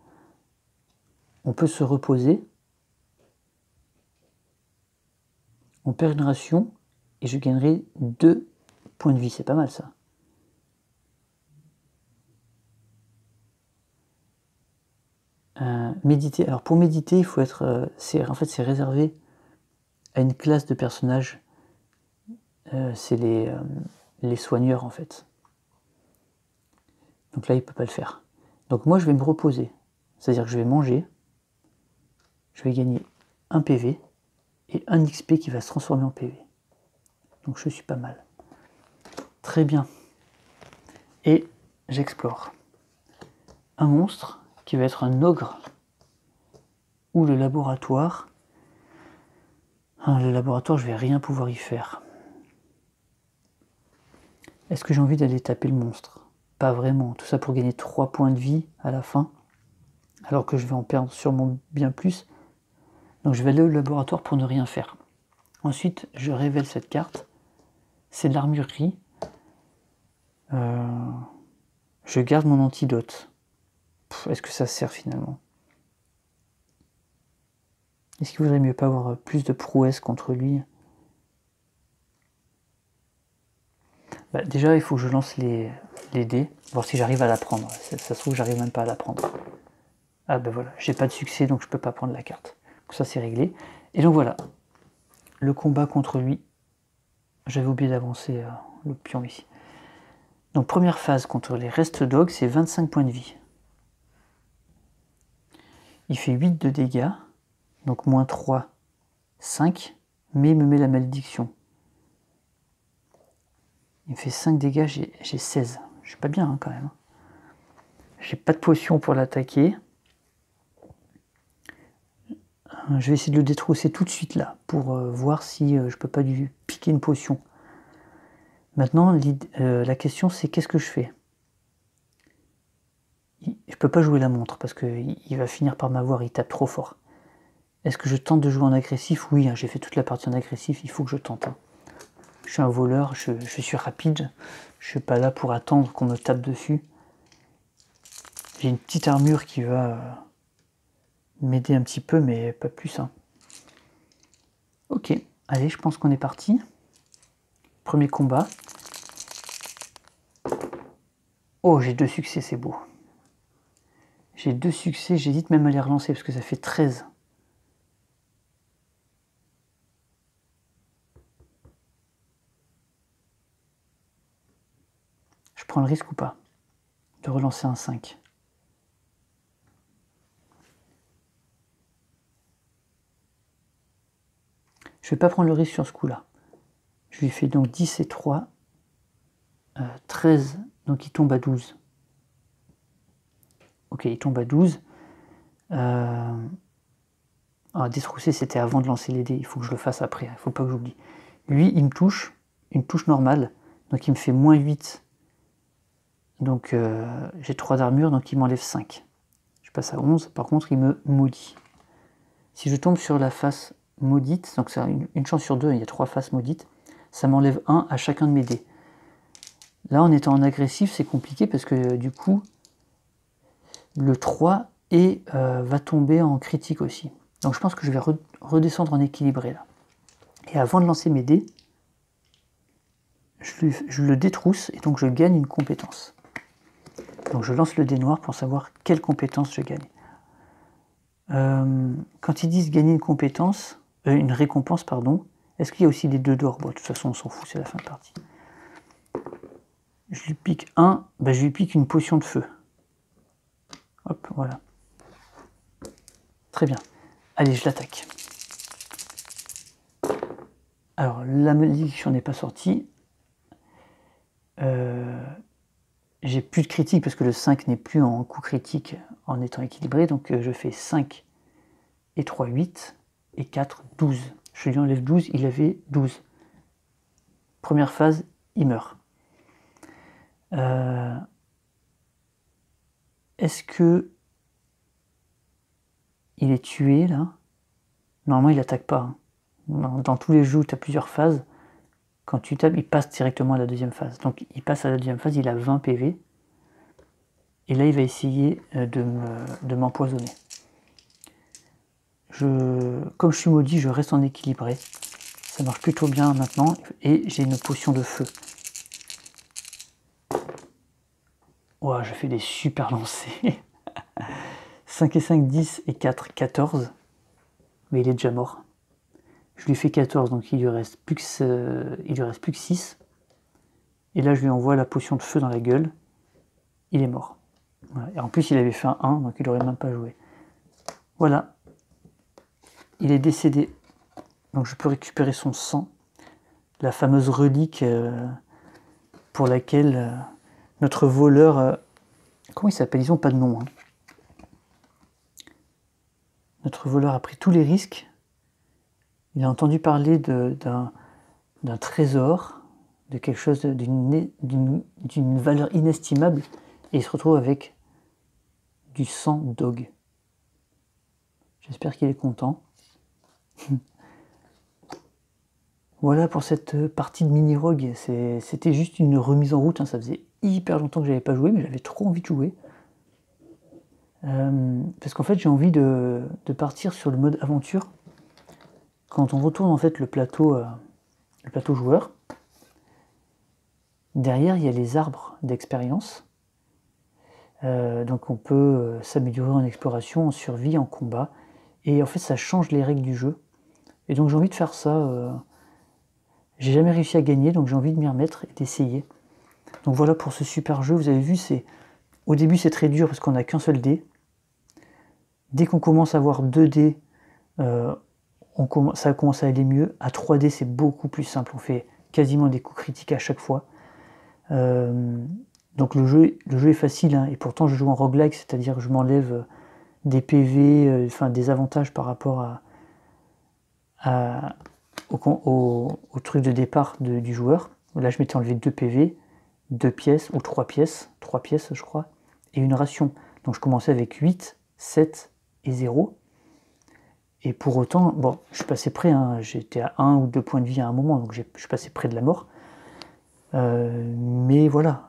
On peut se reposer. On perd une ration et je gagnerai 2 points de vie. C'est pas mal ça. Méditer. Alors pour méditer, il faut être. En fait, c'est réservé à une classe de personnages. C'est les soigneurs en fait. Donc là, il ne peut pas le faire. Donc moi, je vais me reposer. C'est-à-dire que je vais manger. Je vais gagner 1 PV et 1 XP qui va se transformer en PV. Donc je suis pas mal. Très bien. Et j'explore. Un monstre qui va être un ogre ou le laboratoire. Le laboratoire, je vais rien pouvoir y faire. Est-ce que j'ai envie d'aller taper le monstre? Pas vraiment. Tout ça pour gagner 3 points de vie à la fin, alors que je vais en perdre sûrement bien plus. Donc je vais aller au laboratoire pour ne rien faire. Ensuite, je révèle cette carte. C'est de l'armurerie. Je garde mon antidote. Est-ce que ça sert finalement? Est-ce qu'il vaudrait mieux pas avoir plus de prouesse contre lui? Bah, déjà, il faut que je lance les dés, voir si j'arrive à la prendre. Ça se trouve, j'arrive même pas à la prendre. Ah ben voilà, j'ai pas de succès, donc je peux pas prendre la carte. Donc ça, c'est réglé. Et donc voilà, le combat contre lui. J'avais oublié d'avancer le pion ici. Donc première phase contre les Rest Dogs, c'est 25 points de vie. Il fait 8 de dégâts, donc moins 3, 5, mais il me met la malédiction. Il me fait 5 dégâts, j'ai 16. Je suis pas bien hein, quand même. J'ai pas de potion pour l'attaquer. Je vais essayer de le détrousser tout de suite là, pour voir si je peux pas lui piquer une potion. Maintenant, la question c'est qu'est-ce que je fais? Je peux pas jouer la montre parce qu'il va finir par m'avoir, il tape trop fort. Est-ce que je tente de jouer en agressif? Oui, hein, j'ai fait toute la partie en agressif, il faut que je tente. Hein. Je suis un voleur, je suis rapide, je suis pas là pour attendre qu'on me tape dessus. J'ai une petite armure qui va m'aider un petit peu, mais pas plus. Hein. Ok, allez, je pense qu'on est parti. Premier combat. Oh, j'ai 2 succès, c'est beau. J'ai 2 succès, j'hésite même à les relancer parce que ça fait 13. Je prends le risque ou pas de relancer un 5? Je vais pas prendre le risque sur ce coup-là. Je lui fais donc 10 et 3. 13, donc il tombe à 12. Ok, il tombe à 12. Détrousser, c'était avant de lancer les dés. Il faut que je le fasse après. Il ne faut pas que j'oublie. Lui, il me touche. Une touche normale. Donc il me fait moins 8. Donc j'ai 3 d'armure, donc il m'enlève 5. Je passe à 11. Par contre, il me maudit. Si je tombe sur la face maudite, donc c'est une chance sur 2, il y a 3 faces maudites, ça m'enlève 1 à chacun de mes dés. Là, en étant en agressif, c'est compliqué parce que du coup, le 3 va tomber en critique aussi. Donc je pense que je vais redescendre en équilibré là. Et avant de lancer mes dés, je le détrousse et donc je gagne une compétence. Donc je lance le dé noir pour savoir quelle compétence je gagne. Quand ils disent gagner une compétence, une récompense, pardon, est-ce qu'il y a aussi des 2 d'or? Bon, de toute façon, on s'en fout, c'est la fin de partie. Je lui pique un, je lui pique une potion de feu. Hop, voilà. Très bien. Allez, je l'attaque. Alors, la malédiction n'est pas sortie. J'ai plus de critique parce que le 5 n'est plus en coup critique en étant équilibré. Donc, je fais 5 et 3, 8 et 4, 12. Je lui enlève 12, il avait 12. Première phase, il meurt. Est-ce que il est tué là? Normalement, il n'attaque pas. Hein. Dans tous les jeux où tu as plusieurs phases, quand tu tapes, il passe directement à la deuxième phase. Donc il passe à la deuxième phase, il a 20 PV. Et là, il va essayer de m'empoisonner. Comme je suis maudit, je reste en équilibré. Ça marche plutôt bien maintenant. Et j'ai une potion de feu. Ouah, je fais des super lancers. 5 et 5, 10 et 4, 14. Mais il est déjà mort. Je lui fais 14, donc il lui reste plus que 6. Et là, je lui envoie la potion de feu dans la gueule. Il est mort. Voilà. Et en plus, il avait fait un 1, donc il n'aurait même pas joué. Voilà. Il est décédé. Donc je peux récupérer son sang. La fameuse relique pour laquelle notre voleur... comment il s'appelle? Ils n'ont pas de nom. Hein. Notre voleur a pris tous les risques. Il a entendu parler d'un trésor, de quelque chose d'une valeur inestimable, et il se retrouve avec du sang dog. J'espère qu'il est content. Voilà pour cette partie de mini-rogue. C'était juste une remise en route. Hein. Ça faisait hyper longtemps que j'avais pas joué, mais j'avais trop envie de jouer. Parce qu'en fait, j'ai envie de partir sur le mode aventure. Quand on retourne en fait le plateau joueur, derrière il y a les arbres d'expérience. Donc on peut s'améliorer en exploration, en survie, en combat. Et en fait ça change les règles du jeu. Et donc j'ai envie de faire ça. J'ai jamais réussi à gagner, donc j'ai envie de m'y remettre et d'essayer. Donc voilà pour ce super jeu. Vous avez vu, au début c'est très dur parce qu'on n'a qu'un seul dé. Dès qu'on commence à avoir 2 dés, ça commence à aller mieux. À 3 dés, c'est beaucoup plus simple. On fait quasiment des coups critiques à chaque fois. Donc le jeu est facile, hein, et pourtant je joue en roguelike, c'est-à-dire que je m'enlève des PV, des avantages par rapport au truc de départ du joueur. Là je m'étais enlevé 2 PV, 2 pièces, ou 3 pièces je crois, et une ration. Donc je commençais avec 8, 7 et 0. Et pour autant, bon, je passais près, hein, j'étais à 1 ou 2 points de vie à un moment, donc je passais près de la mort. Mais voilà,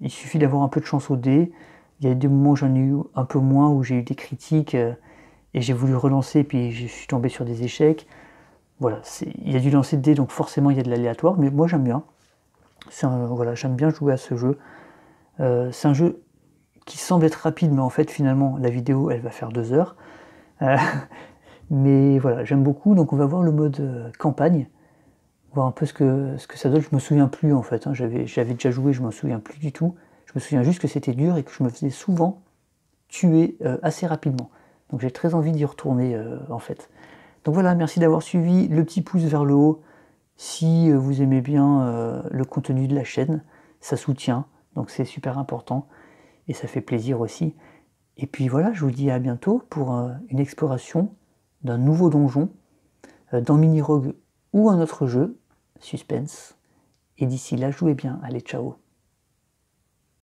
il suffit d'avoir un peu de chance au dé. Il y a des moments où j'en ai eu un peu moins, où j'ai eu des critiques, et j'ai voulu relancer, et puis je suis tombé sur des échecs. Voilà, il y a du lancer de dés, donc forcément il y a de l'aléatoire, mais moi j'aime bien. Voilà, j'aime bien jouer à ce jeu. C'est un jeu qui semble être rapide, mais en fait finalement la vidéo elle va faire 2 heures. Mais voilà, j'aime beaucoup, donc on va voir le mode campagne, voir un peu ce que ça donne. Je me souviens plus en fait, hein. J'avais déjà joué, je me souviens plus du tout. Je me souviens juste que c'était dur et que je me faisais souvent tuer assez rapidement. Donc j'ai très envie d'y retourner en fait. Donc voilà, merci d'avoir suivi, le petit pouce vers le haut si vous aimez bien le contenu de la chaîne, ça soutient, donc c'est super important et ça fait plaisir aussi. Et puis voilà, je vous dis à bientôt pour une exploration d'un nouveau donjon dans Mini Rogue ou un autre jeu, suspense. Et d'ici là, jouez bien. Allez, ciao.